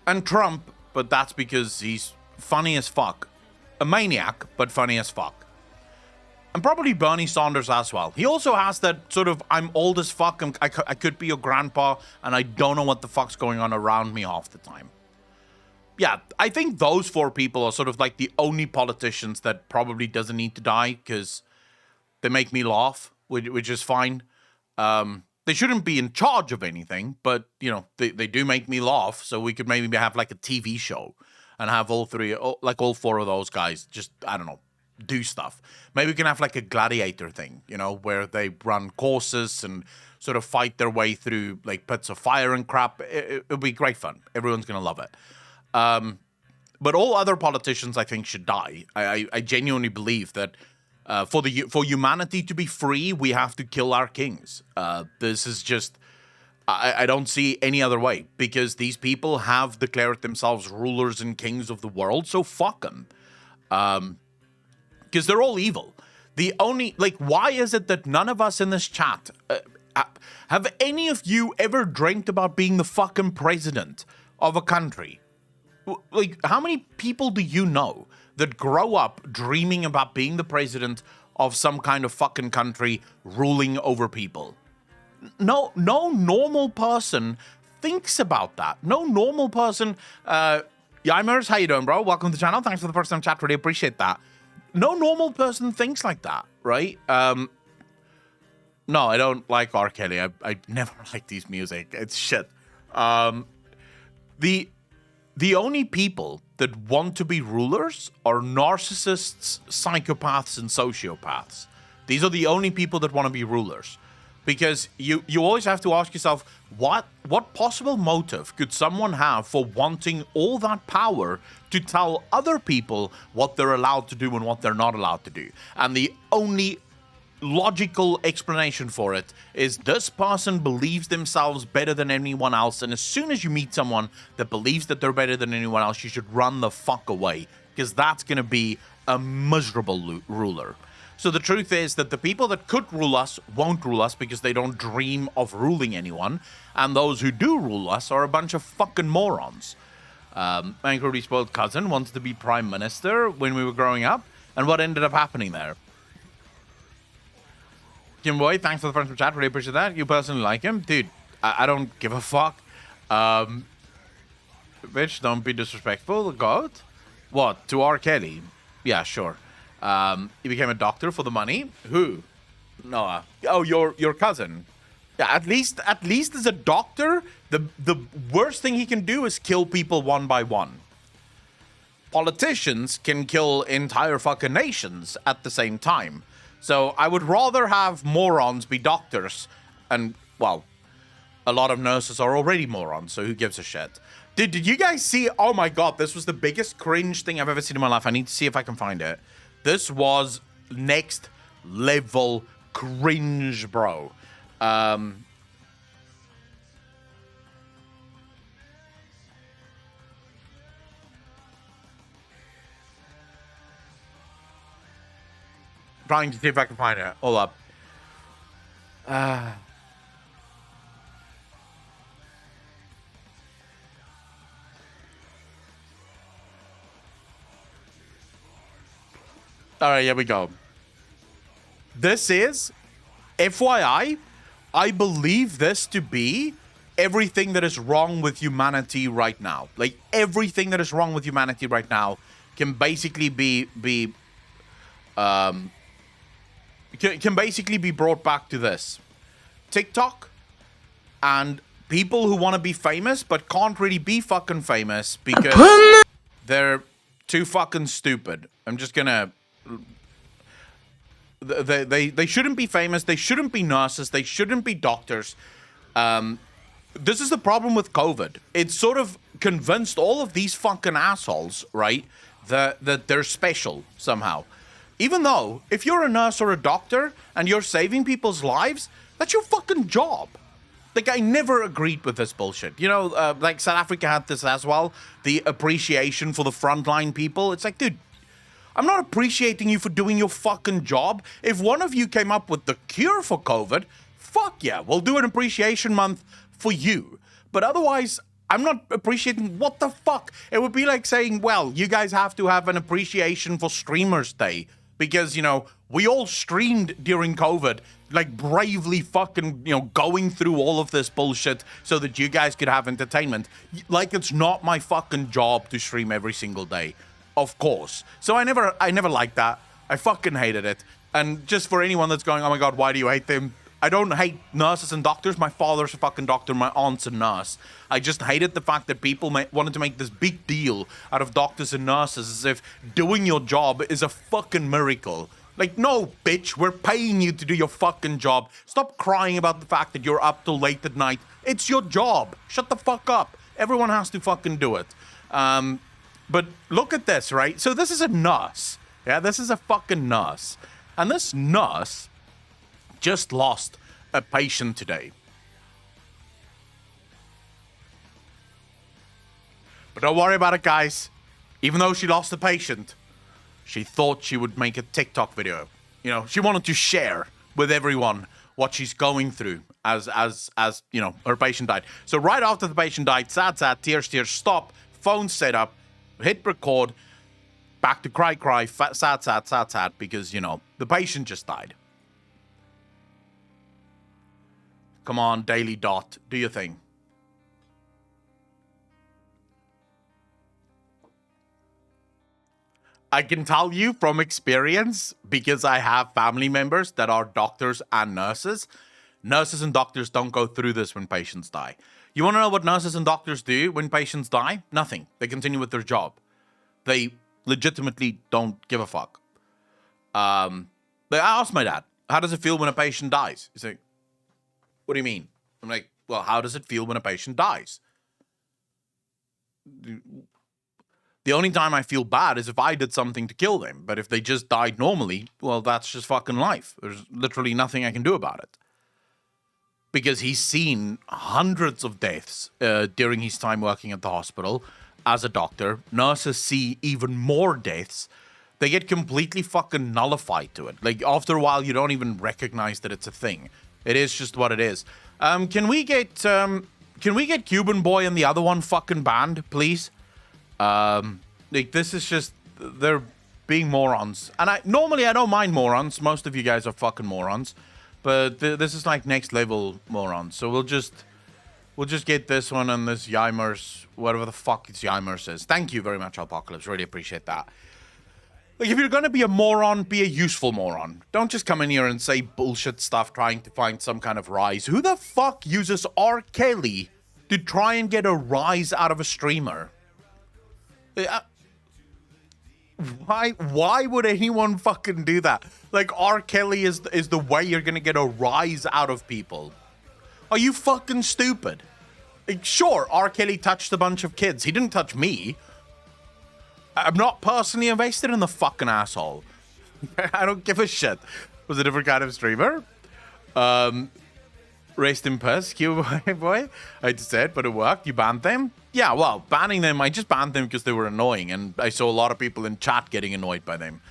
S1: And Trump, but that's because he's funny as fuck. A maniac, but funny as fuck. And probably Bernie Sanders as well. He also has that sort of, I'm old as fuck, I could be your grandpa, and I don't know what the fuck's going on around me half the time. Yeah, I think those four people are sort of like the only politicians that probably doesn't need to die, because they make me laugh, which is fine. They shouldn't be in charge of anything, but, you know, they do make me laugh, so we could maybe have like a TV show and have all four of those guys just, I don't know, do stuff. Maybe we can have like a gladiator thing, you know, where they run courses and sort of fight their way through like pits of fire and crap. It'll be great fun. Everyone's going to love it. But all other politicians, I think, should die. I genuinely believe that for humanity to be free, we have to kill our kings. This is just... I don't see any other way, because these people have declared themselves rulers and kings of the world, so fuck them. Because they're all evil. The only, like, why is it that none of us in this chat, have any of you ever dreamt about being the fucking president of a country? Like, how many people do you know that grow up dreaming about being the president of some kind of fucking country ruling over people? No normal person thinks about that. No normal person. Yimers, how you doing, bro? Welcome to the channel. Thanks for the first time chat. Really appreciate that. No normal person thinks like that, right? No, I don't like R. Kelly. I never liked his music. It's shit. The only people that want to be rulers are narcissists, psychopaths, and sociopaths. These are the only people that want to be rulers. Because you always have to ask yourself, what possible motive could someone have for wanting all that power to tell other people what they're allowed to do and what they're not allowed to do? And the only logical explanation for it is this person believes themselves better than anyone else, and as soon as you meet someone that believes that they're better than anyone else, you should run the fuck away, because that's going to be a miserable ruler. So the truth is that the people that could rule us won't rule us because they don't dream of ruling anyone, and those who do rule us are a bunch of fucking morons. My incredibly spoiled cousin wanted to be prime minister when we were growing up, and what ended up happening there? Kim Boy, thanks for the friends from chat. Really appreciate that. You personally like him? Dude, I don't give a fuck. Bitch, don't be disrespectful. God? What? To R. Kelly? Yeah, sure. He became a doctor for the money. Who? Noah. Oh, your cousin. Yeah, at least as a doctor, the worst thing he can do is kill people one by one. Politicians can kill entire fucking nations at the same time. So I would rather have morons be doctors, and, well, a lot of nurses are already morons, so who gives a shit? Did you guys see? Oh my god, this was the biggest cringe thing I've ever seen in my life. I need to see if I can find it. This was next level cringe, bro. Trying to see if I can find it. Hold up. All right, here we go. This is, FYI, I believe this to be everything that is wrong with humanity right now. Like, everything that is wrong with humanity right now can basically be can basically be brought back to this. TikTok and people who want to be famous but can't really be fucking famous because they're too fucking stupid. I'm just gonna... They shouldn't be famous. They shouldn't be nurses. They shouldn't be doctors. This is the problem with COVID. It sort of convinced all of these fucking assholes, right, that they're special somehow. Even though, if you're a nurse or a doctor and you're saving people's lives, that's your fucking job. Like, I never agreed with this bullshit. You know, like South Africa had this as well. The appreciation for the frontline people. It's like, dude, I'm not appreciating you for doing your fucking job. If one of you came up with the cure for COVID, fuck yeah, we'll do an appreciation month for you. But otherwise, I'm not appreciating what the fuck. It would be like saying, well, you guys have to have an appreciation for Streamers Day. Because, you know, we all streamed during COVID, like bravely fucking, you know, going through all of this bullshit so that you guys could have entertainment. Like, it's not my fucking job to stream every single day. Of course. So I never liked that. I fucking hated it. And just for anyone that's going, oh my god, why do you hate them? I don't hate nurses and doctors. My father's a fucking doctor. My aunt's a nurse. I just hated the fact that people wanted to make this big deal out of doctors and nurses as if doing your job is a fucking miracle. Like, no, bitch, we're paying you to do your fucking job. Stop crying about the fact that you're up till late at night. It's your job. Shut the fuck up. Everyone has to fucking do it. But look at this, right? So this is a nurse. Yeah, this is a fucking nurse. And this nurse just lost a patient today. But don't worry about it, guys. Even though she lost the patient, she thought she would make a TikTok video. You know, she wanted to share with everyone what she's going through as you know, her patient died. So right after the patient died, sad, tears, stop, phone set up, hit record, back to cry, sad, because, you know, the patient just died. Come on, Daily Dot, do your thing. I can tell you from experience, because I have family members that are doctors and nurses. Nurses and doctors don't go through this when patients die. You want to know what nurses and doctors do when patients die? Nothing. They continue with their job. They legitimately don't give a fuck. But I asked my dad, how does it feel when a patient dies? He's like, what do you mean? I'm like, well, how does it feel when a patient dies? The only time I feel bad is if I did something to kill them. But if they just died normally, well, that's just fucking life. There's literally nothing I can do about it. Because he's seen hundreds of deaths during his time working at the hospital as a doctor. Nurses see even more deaths. They get completely fucking nullified to it. Like, after a while, you don't even recognize that it's a thing. It is just what it is. Can we get Cuban Boy and the other one fucking banned, please? Like, this is just, they're being morons. And normally I don't mind morons. Most of you guys are fucking morons. But this is like next level morons. So we'll just get this one and this Yimers, whatever the fuck it's Yimers is. Thank you very much, Apocalypse. Really appreciate that. Like, if you're going to be a moron, be a useful moron. Don't just come in here and say bullshit stuff trying to find some kind of rise. Who the fuck uses R. Kelly to try and get a rise out of a streamer? Why would anyone fucking do that? Like, R. Kelly is the way you're going to get a rise out of people. Are you fucking stupid? Like, sure, R. Kelly touched a bunch of kids. He didn't touch me. I'm not personally invested in the fucking asshole. I don't give a shit. Was a different kind of streamer. Rest in peace, boy. I just said, but it worked. You banned them? Yeah, well, banning them, I just banned them because they were annoying, and I saw a lot of people in chat getting annoyed by them.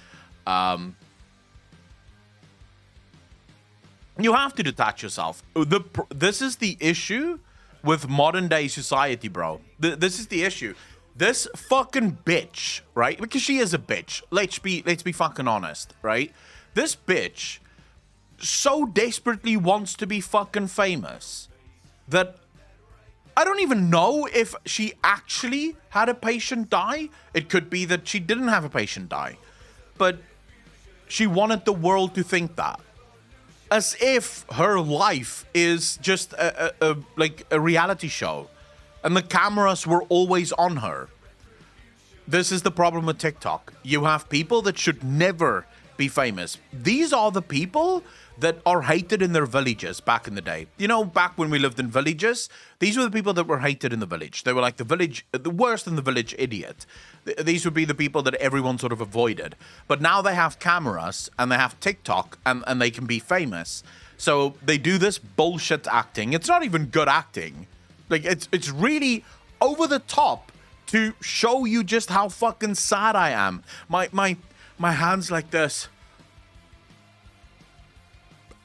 S1: You have to detach yourself. This is the issue with modern day society, bro. This is the issue. This fucking bitch, right? Because she is a bitch. Let's be fucking honest, right? This bitch so desperately wants to be fucking famous that I don't even know if she actually had a patient die. It could be that she didn't have a patient die, but she wanted the world to think that. As if her life is just a reality show and the cameras were always on her. This is the problem with TikTok. You have people that should never be famous. These are the people that are hated in their villages back in the day. You know, back when we lived in villages, these were the people that were hated in the village. They were like the worst in the village idiot. These would be the people that everyone sort of avoided. But now they have cameras and they have TikTok and they can be famous. So they do this bullshit acting. It's not even good acting. Like, it's really over the top to show you just how fucking sad I am. My hand's like this.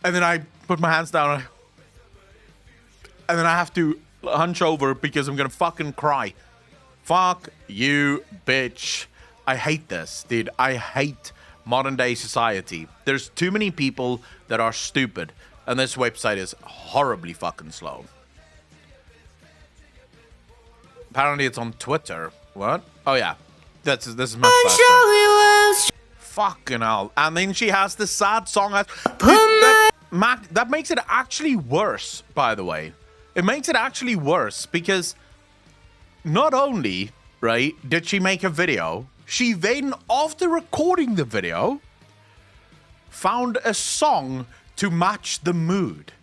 S1: And then I put my hands down. And then I have to hunch over because I'm going to fucking cry. Fuck you, bitch. I hate this, dude. I hate modern day society. There's too many people that are stupid. And this website is horribly fucking slow. Apparently it's on Twitter. What? Oh, yeah. This is much faster. Fucking hell. And then she has the sad song. That makes it actually worse, by the way. It makes it actually worse because not only, right, did she make a video, she then, after recording the video, found a song to match the mood,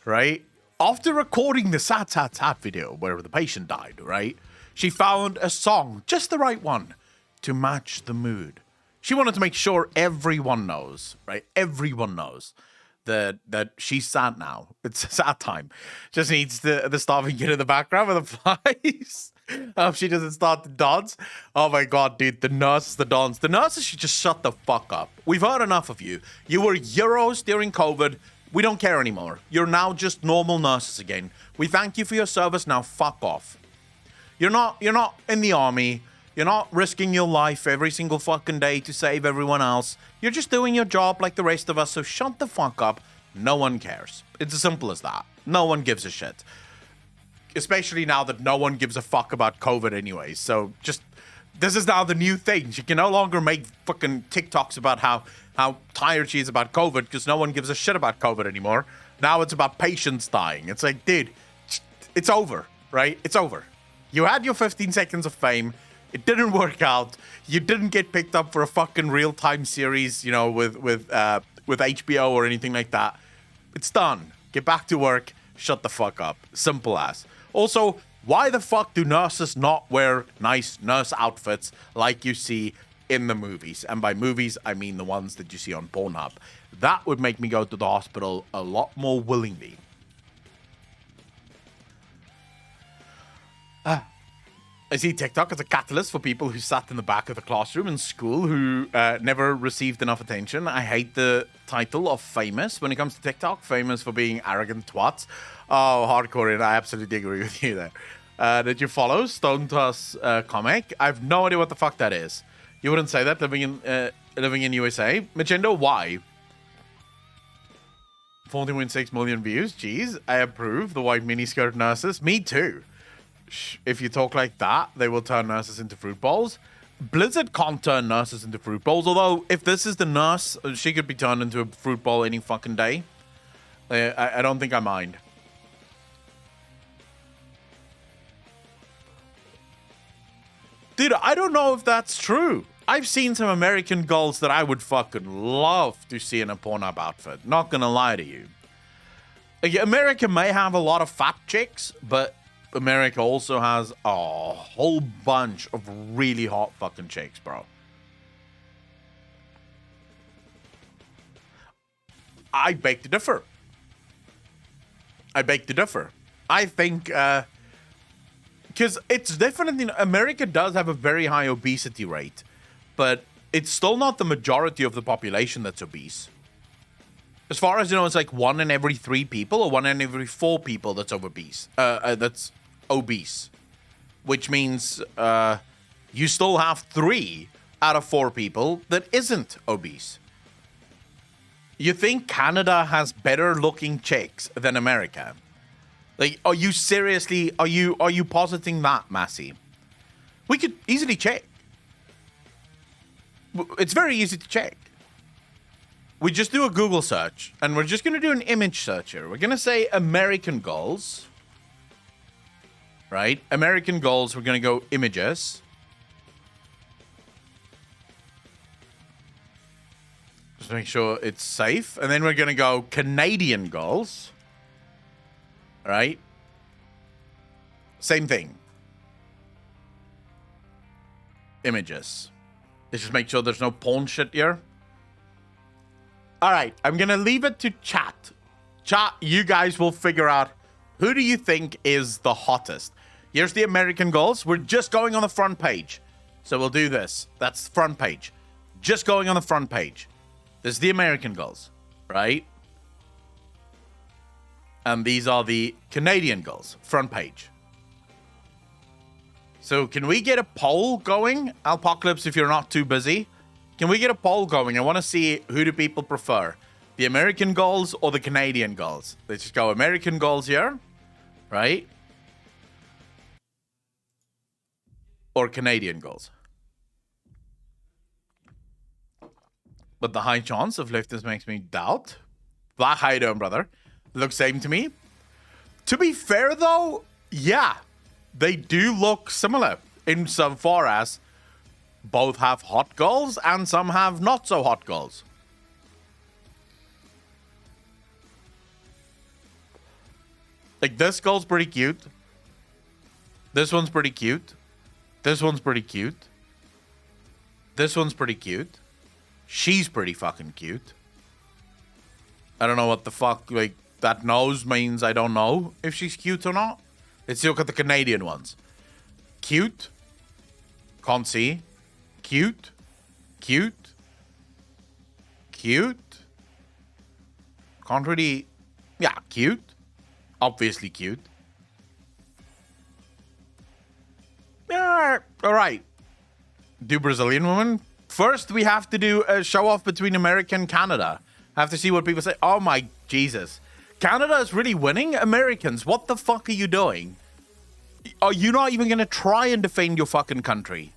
S1: right? After recording the sad video where the patient died, right? She found a song, just the right one, to match the mood. She wanted to make sure everyone knows, right? Everyone knows that she's sad now. It's a sad time. Just needs the starving kid in the background with the flies. She doesn't start to dance. Oh my god, dude. The nurses, the dance. The nurses should just shut the fuck up. We've heard enough of you. You were heroes during COVID. We don't care anymore. You're now just normal nurses again. We thank you for your service. Now fuck off. You're not in the army. You're not risking your life every single fucking day to save everyone else. You're just doing your job like the rest of us, so shut the fuck up. No one cares. It's as simple as that. No one gives a shit. Especially now that no one gives a fuck about COVID anyways. So just This is now the new thing. She can no longer make fucking TikToks about how tired she is about COVID because no one gives a shit about COVID anymore. Now it's about patients dying. It's like, dude, it's over, right? It's over. You had your 15 seconds of fame. It didn't work out. You didn't get picked up for a fucking real-time series, you know, with HBO or anything like that. It's done. Get back to work. Shut the fuck up. Simple as. Also, why the fuck do nurses not wear nice nurse outfits like you see in the movies? And by movies, I mean the ones that you see on Pornhub. That would make me go to the hospital a lot more willingly. I see TikTok as a catalyst for people who sat in the back of the classroom in school who never received enough attention. I hate the title of famous when it comes to TikTok. Famous for being arrogant twats. Oh, hardcore, and I absolutely agree with you there. Did you follow Stone Toss comic? I have no idea what the fuck that is. You wouldn't say that living in USA. Magendo, why? 14.6 million views. Jeez, I approve. The white miniskirt nurses. Me too. If you talk like that, they will turn nurses into fruit bowls. Blizzard can't turn nurses into fruit bowls. Although, if this is the nurse, she could be turned into a fruit bowl any fucking day. I don't think I mind. Dude, I don't know if that's true. I've seen some American girls that I would fucking love to see in a Pornhub outfit. Not gonna lie to you. America may have a lot of fat chicks, but America also has a whole bunch of really hot fucking chicks, bro. I beg to differ. I think, because it's definitely, America does have a very high obesity rate, but it's still not the majority of the population that's obese. As far as you know, it's like 1 in every 3 people or 1 in every 4 people that's obese. That's obese, which means you still have 3 out of 4 people that isn't obese. You think Canada has better looking chicks than America? Like, are you seriously? Are you positing that, Massey? We could easily check. It's very easy to check. We just do a Google search, and we're just going to do an image search here. We're going to say American girls. Right? American girls, we're going to go images. Just make sure it's safe. And then we're going to go Canadian girls. Right? Same thing. Images. Let's just make sure there's no porn shit here. All right. I'm going to leave it to chat. Chat, you guys will figure out who do you think is the hottest. Here's the American girls. We're just going on the front page. So we'll do this. That's the front page. Just going on the front page. This is the American girls, right? And these are the Canadian girls, front page. So can we get a poll going? Alpocalypse, if you're not too busy. Can we get a poll going? I want to see who do people prefer. The American girls or the Canadian girls? Let's just go American girls here, right? Or Canadian girls. But the high chance of leftist makes me doubt. Black, how you doing, brother? Looks same to me. To be fair, though, yeah, they do look similar in so far as both have hot girls and some have not so hot girls. Like, this girl's pretty cute. This one's pretty cute. This one's pretty cute. This one's pretty cute. She's pretty fucking cute. I don't know what the fuck, like, that nose means. I don't know if she's cute or not. Let's look at the Canadian ones. Cute. Can't see. Cute. Cute. Cute. Can't really... Yeah, cute. Obviously cute. Yeah, all right. Do Brazilian woman. First, we have to do a show-off between America and Canada. I have to see what people say. Oh, my Jesus. Canada is really winning? Americans, what the fuck are you doing? Are you not even going to try and defend your fucking country?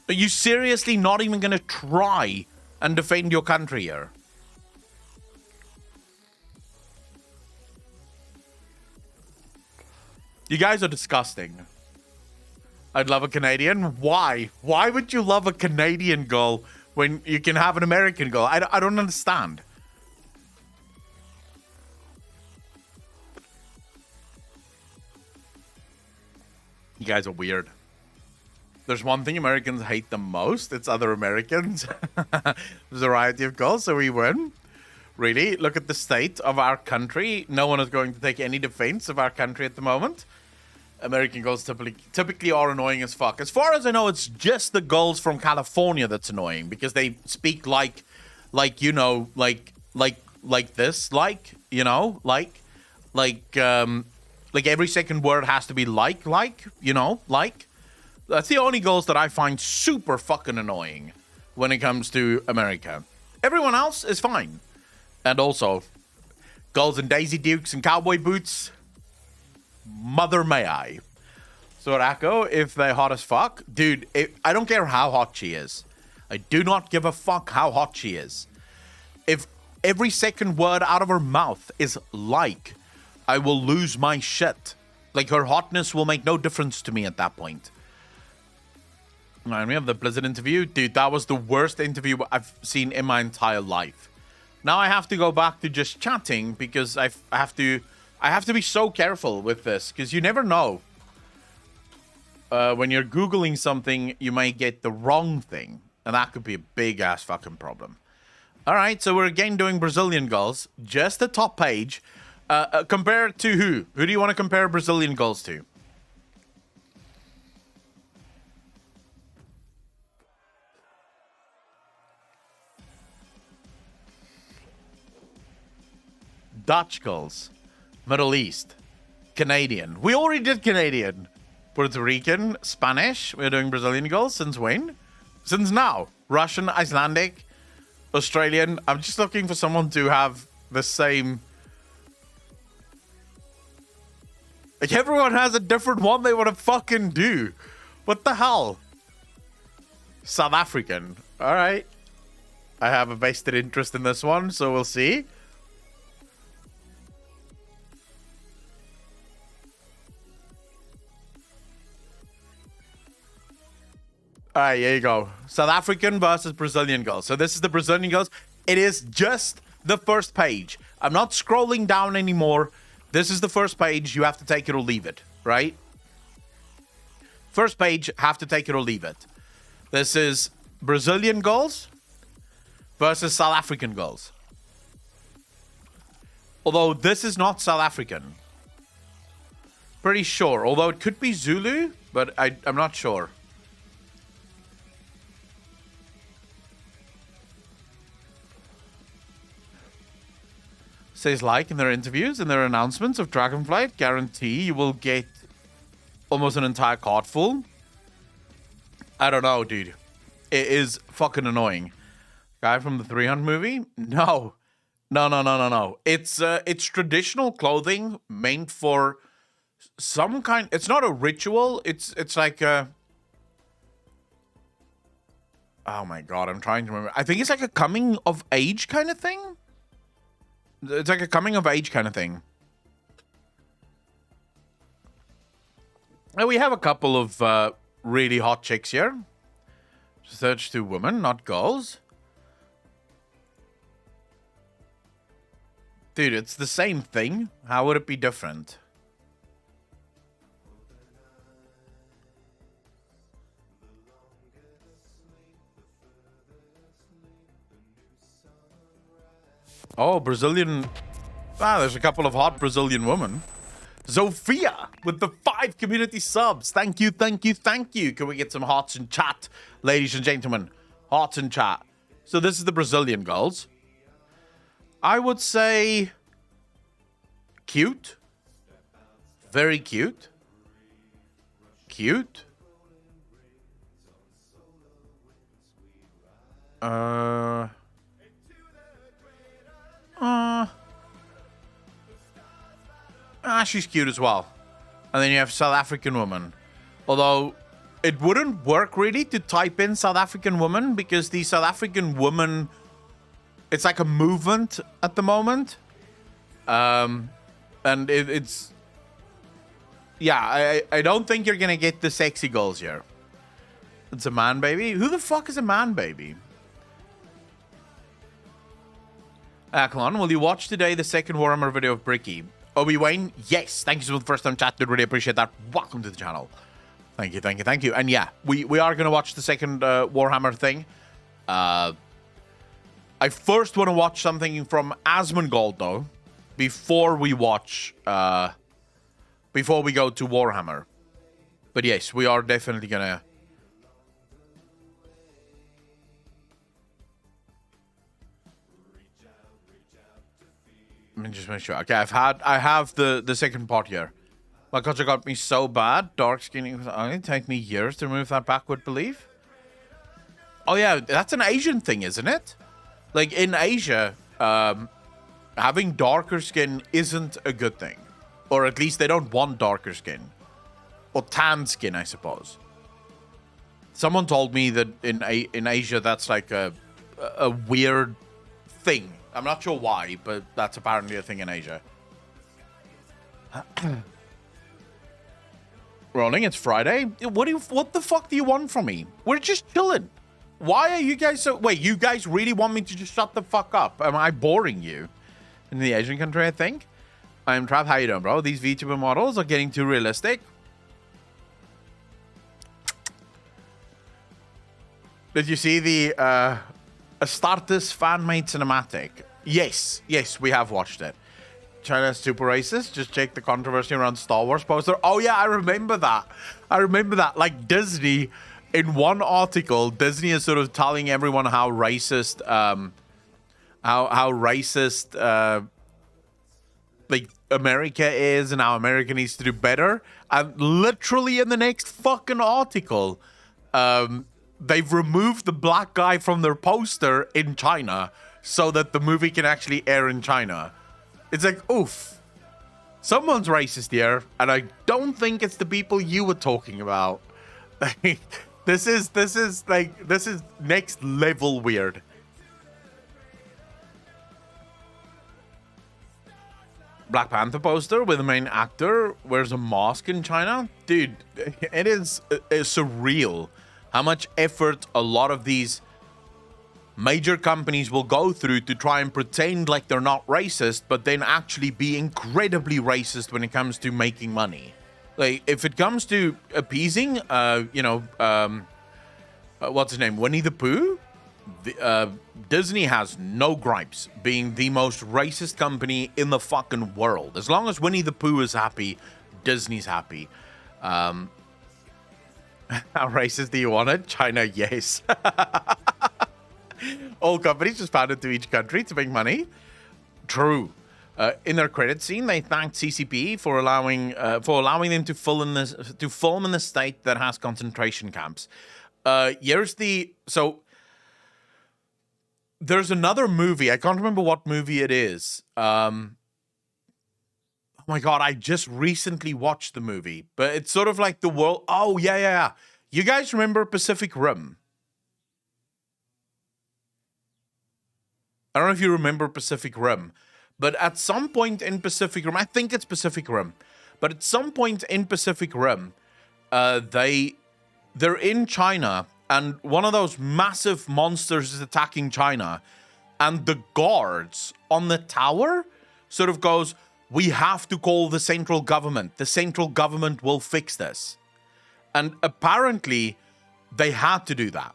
S1: Are you seriously not even going to try and defend your country here? You guys are disgusting. I'd love a Canadian. Why? Why would you love a Canadian girl when you can have an American girl? I don't understand. You guys are weird. There's one thing Americans hate the most. It's other Americans. There's a variety of girls, so we win. Really? Look at the state of our country. No one is going to take any defense of our country at the moment. American girls typically are annoying as fuck. As far as I know, it's just the girls from California that's annoying because they speak like you know, like this, you know, like every second word has to be you know, like. That's the only girls that I find super fucking annoying when it comes to America. Everyone else is fine. And also, girls in Daisy Dukes and cowboy boots. Mother may I. So Racco, if they're hot as fuck, dude, I don't care how hot she is. I do not give a fuck how hot she is. If every second word out of her mouth is like, I will lose my shit. Like, her hotness will make no difference to me at that point. And we have the Blizzard interview. Dude, that was the worst interview I've seen in my entire life. Now I have to go back to just chatting because I have to be so careful with this because you never know. When you're Googling something, you might get the wrong thing. And that could be a big ass fucking problem. All right, so we're again doing Brazilian girls. Just the top page. Compared to who? Who do you want to compare Brazilian girls to? Dutch girls, Middle East, Canadian. We already did Canadian. Puerto Rican, Spanish. We're doing Brazilian girls. Since when? Since now. Russian, Icelandic, Australian. I'm just looking for someone to have the same. Like, everyone has a different one they want to fucking do. What the hell? South African. All right. I have a vested interest in this one, so we'll see. All right, here you go. South African versus Brazilian girls. So this is the Brazilian girls. It is just the first page. I'm not scrolling down anymore. This is the first page. You have to take it or leave it, right? First page, have to take it or leave it. This is Brazilian girls versus South African girls. Although this is not South African. Pretty sure. Although it could be Zulu, but I'm not sure. Says like in their interviews, in their announcements of Dragonflight, guarantee you will get almost an entire card full. I don't know, dude. It is fucking annoying. Guy from the 300 movie? No. No. It's traditional clothing meant for some kind. It's not a ritual. It's like a. Oh my god, I'm trying to remember. I think it's like a coming of age kind of thing. It's like a coming of age kind of thing. And we have a couple of really hot chicks here. Search to women, not girls. Dude, it's the same thing. How would it be different? Oh, Brazilian. Ah, there's a couple of hot Brazilian women. Zofia with the 5 community subs. Thank you. Can we get some hearts in chat, ladies and gentlemen? Hearts in chat. So this is the Brazilian girls. I would say cute. Very cute. Cute. She's cute as well. And then you have South African woman. Although, it wouldn't work really to type in South African woman because the South African woman, it's like a movement at the moment. And it's... Yeah, I don't think you're going to get the sexy girls here. It's a man baby? Who the fuck is a man baby? Aklon, will you watch today the second Warhammer video of Bricky? Obi-Wan? Yes. Thank you for the first time chat, dude. Really appreciate that. Welcome to the channel. Thank you, thank you, thank you. And yeah, we are going to watch the second Warhammer thing. I first want to watch something from Asmongold, though, before we watch... before we go to Warhammer. But yes, we are definitely going to... Let me just make sure. Okay, I have the second part here. My culture got me so bad. Dark skin was only take me years to remove that backward belief. Oh yeah, that's an Asian thing, isn't it? Like in Asia, having darker skin isn't a good thing, or at least they don't want darker skin, or tan skin, I suppose. Someone told me that in Asia that's like a weird thing. I'm not sure why, but that's apparently a thing in Asia. Rolling, it's Friday. What the fuck do you want from me? We're just chilling. Why are you guys so... Wait, you guys really want me to just shut the fuck up? Am I boring you? In the Asian country, I think. I'm Trav. How you doing, bro? These VTuber models are getting too realistic. Did you see the Astartes fan-made cinematic? Yes, we have watched it. China's super racist. Just check the controversy around Star Wars poster. Oh yeah, I remember that. Like Disney, in one article, Disney is sort of telling everyone how racist, like America is, and how America needs to do better. And literally in the next fucking article, they've removed the black guy from their poster in China so that the movie can actually air in China. It's like, oof. Someone's racist here, and I don't think it's the people you were talking about. This is next level weird. Black Panther poster with the main actor wears a mask in China. Dude, it is surreal how much effort a lot of these major companies will go through to try and pretend like they're not racist, but then actually be incredibly racist when it comes to making money. Like, if it comes to appeasing, what's his name? Winnie the Pooh? Disney has no gripes being the most racist company in the fucking world. As long as Winnie the Pooh is happy, Disney's happy. How racist do you want it? China, yes. All companies just founded to each country to make money. True. In their credit scene, they thanked CCP for allowing them to film in the state that has concentration camps. There's another movie. I can't remember what movie it is. Oh my god, I just recently watched the movie, but it's sort of like the world. Oh yeah. You guys remember Pacific Rim? I don't know if you remember Pacific Rim, but at some point in Pacific Rim, I think it's Pacific Rim, but at some point in Pacific Rim, they're in China, and one of those massive monsters is attacking China, and the guards on the tower sort of goes, "We have to call the central government. The central government will fix this." And apparently, they had to do that.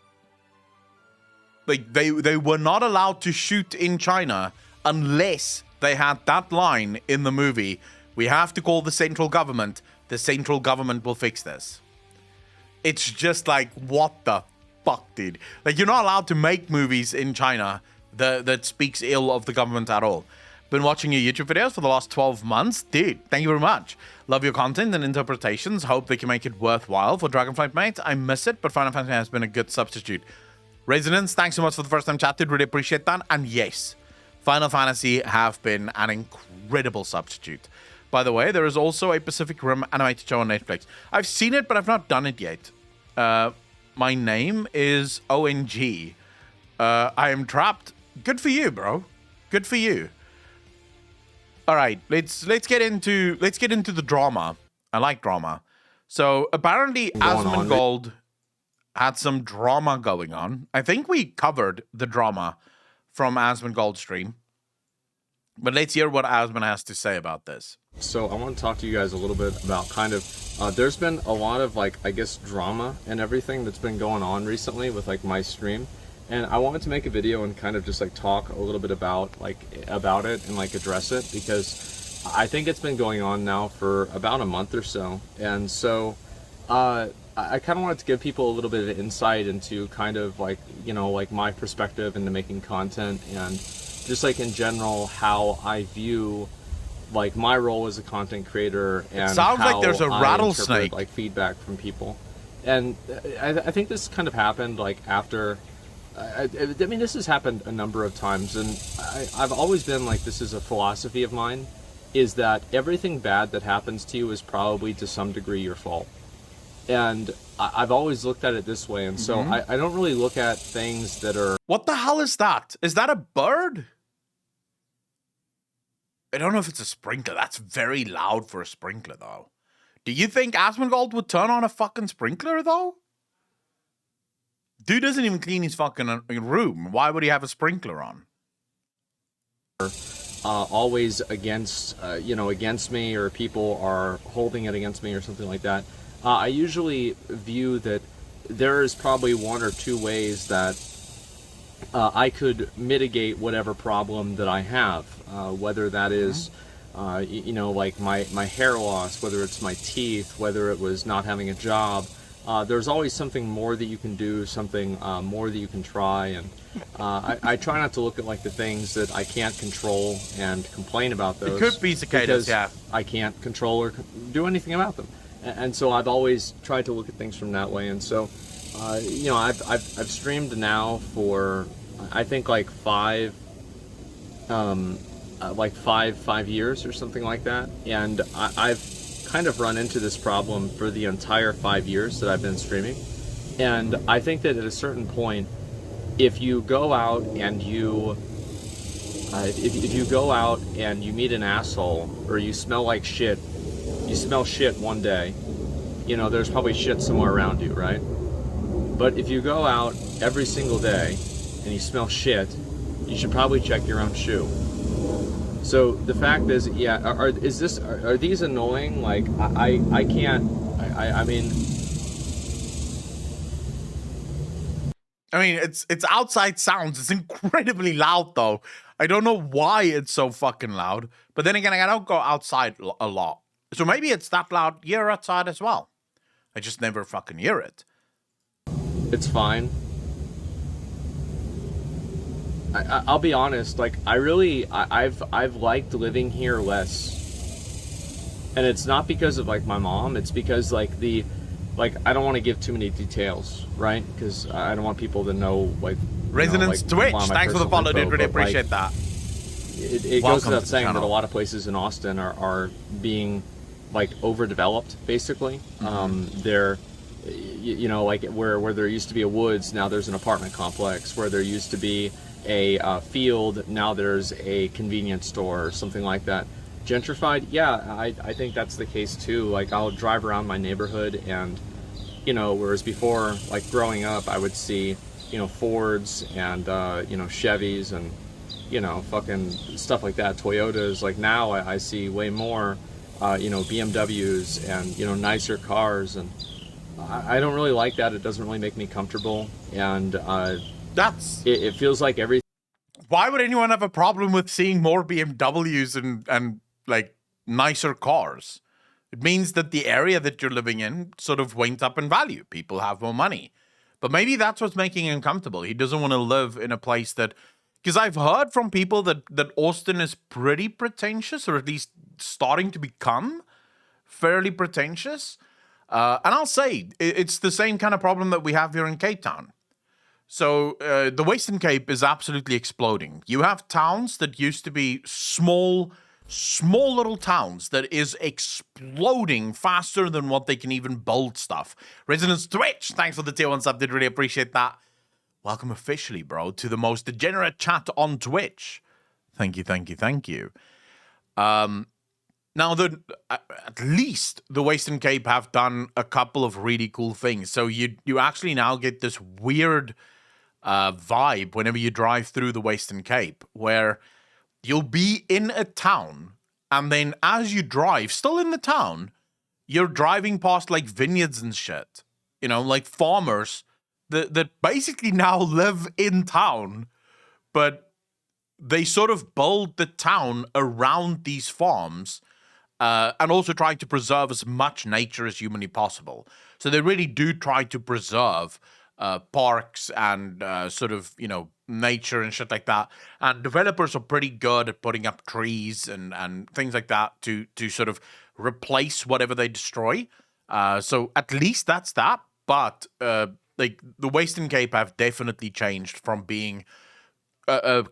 S1: Like, they were not allowed to shoot in China unless they had that line in the movie, "We have to call the central government. The central government will fix this." It's just like, what the fuck, dude? Like, you're not allowed to make movies in China that speaks ill of the government at all. Been watching your YouTube videos for the last 12 months. Dude, thank you very much. Love your content and interpretations. Hope they can make it worthwhile for Dragonflight, mate. I miss it, but Final Fantasy has been a good substitute. Resonance, thanks so much for the first time chatted. Really appreciate that. And yes, Final Fantasy have been an incredible substitute. By the way, there is also a Pacific Rim animated show on Netflix. I've seen it, but I've not done it yet. My name is ONG. I am trapped. Good for you, bro. Good for you. All right, let's get into the drama. I like drama. So apparently, Asmongold had some drama going on. I think we covered the drama from Asmongold's stream, but let's hear what Asmon has to say about this.
S2: So I want to talk to you guys a little bit about kind of, there's been a lot of like, I guess, drama and everything that's been going on recently with like my stream. And I wanted to make a video and kind of just like talk a little bit about it and like address it, because I think it's been going on now for about a month or so. And so I kind of wanted to give people a little bit of insight into kind of like, you know, like my perspective into making content, and just like in general how I view like my role as a content creator, and
S1: it sounds like there's a rattlesnake,
S2: like feedback from people. And I think this kind of happened like after, I mean, this has happened a number of times, and I've always been like, this is a philosophy of mine, is that everything bad that happens to you is probably to some degree your fault. And I've always looked at it this way, and so I don't really look at things that are...
S1: What the hell is that? Is that a bird? I don't know if it's a sprinkler. That's very loud for a sprinkler, though. Do you think Asmongold would turn on a fucking sprinkler, though? Dude doesn't even clean his fucking room. Why would he have a sprinkler on?
S2: Always against, you know, against me, or people are holding it against me or something like that. I usually view that there is probably one or two ways that I could mitigate whatever problem that I have, whether that is, you know, like my hair loss, whether it's my teeth, whether it was not having a job. There's always something more that you can do, something more that you can try, and I try not to look at like the things that I can't control and complain about those.
S1: It could be cicadas, yeah.
S2: I can't control or do anything about them, and so I've always tried to look at things from that way. And so, you know, I've streamed now for I think like five years or something like that, and I've kind of run into this problem for the entire 5 years that I've been streaming. And I think that at a certain point, if you go out and you if you go out and you meet an asshole, or you smell like shit, you smell shit one day, you know, there's probably shit somewhere around you, right? But if you go out every single day and you smell shit, you should probably check your own shoe. So the fact is, yeah, are these annoying? Like, I can't, I mean,
S1: it's outside sounds. It's incredibly loud, though. I don't know why it's so fucking loud. But then again, I don't go outside a lot. So maybe it's that loud here outside as well. I just never fucking hear it.
S2: It's fine. I'll be honest, like, I've liked living here less. And it's not because of, like, my mom. It's because, like, I don't want to give too many details, right? Because I don't want people to know, like...
S1: Resonance Twitch, thanks for the follow, dude. Really appreciate that.
S2: It goes without saying that a lot of places in Austin are being, like, overdeveloped, basically. They're... You know, like, where there used to be a woods, now there's an apartment complex. Where there used to be a field, now there's a convenience store or something like that. Gentrified, yeah, I think that's the case too. Like, I'll drive around my neighborhood, and, you know, whereas before, like, growing up, I would see, you know, Fords and, you know, Chevys and, you know, fucking stuff like that, Toyotas. Like, now I see way more, you know, BMWs and, you know, nicer cars, and I don't really like that. It doesn't really make me comfortable, and it feels like everything.
S1: Why would anyone have a problem with seeing more BMWs and like nicer cars? It means that the area that you're living in sort of went up in value. People have more money, but maybe that's what's making him comfortable. He doesn't want to live in a place that, because I've heard from people that Austin is pretty pretentious, or at least starting to become fairly pretentious. And I'll say, it's the same kind of problem that we have here in Cape Town. So the Western Cape is absolutely exploding. You have towns that used to be small, small little towns that is exploding faster than what they can even build stuff. Resonance Twitch, thanks for the tier 1 sub, did really appreciate that. Welcome officially, bro, to the most degenerate chat on Twitch. Thank you, thank you, thank you. Now, at least the Western Cape have done a couple of really cool things. So you actually now get this weird vibe whenever you drive through the Western Cape, where you'll be in a town, and then as you drive, still in the town, you're driving past like vineyards and shit. You know, like farmers that basically now live in town, but they sort of build the town around these farms, and also try to preserve as much nature as humanly possible. So they really do try to preserve parks and sort of, you know, nature and shit like that. And developers are pretty good at putting up trees and things like that to sort of replace whatever they destroy. So at least that's that. But like the Western Cape have definitely changed from being a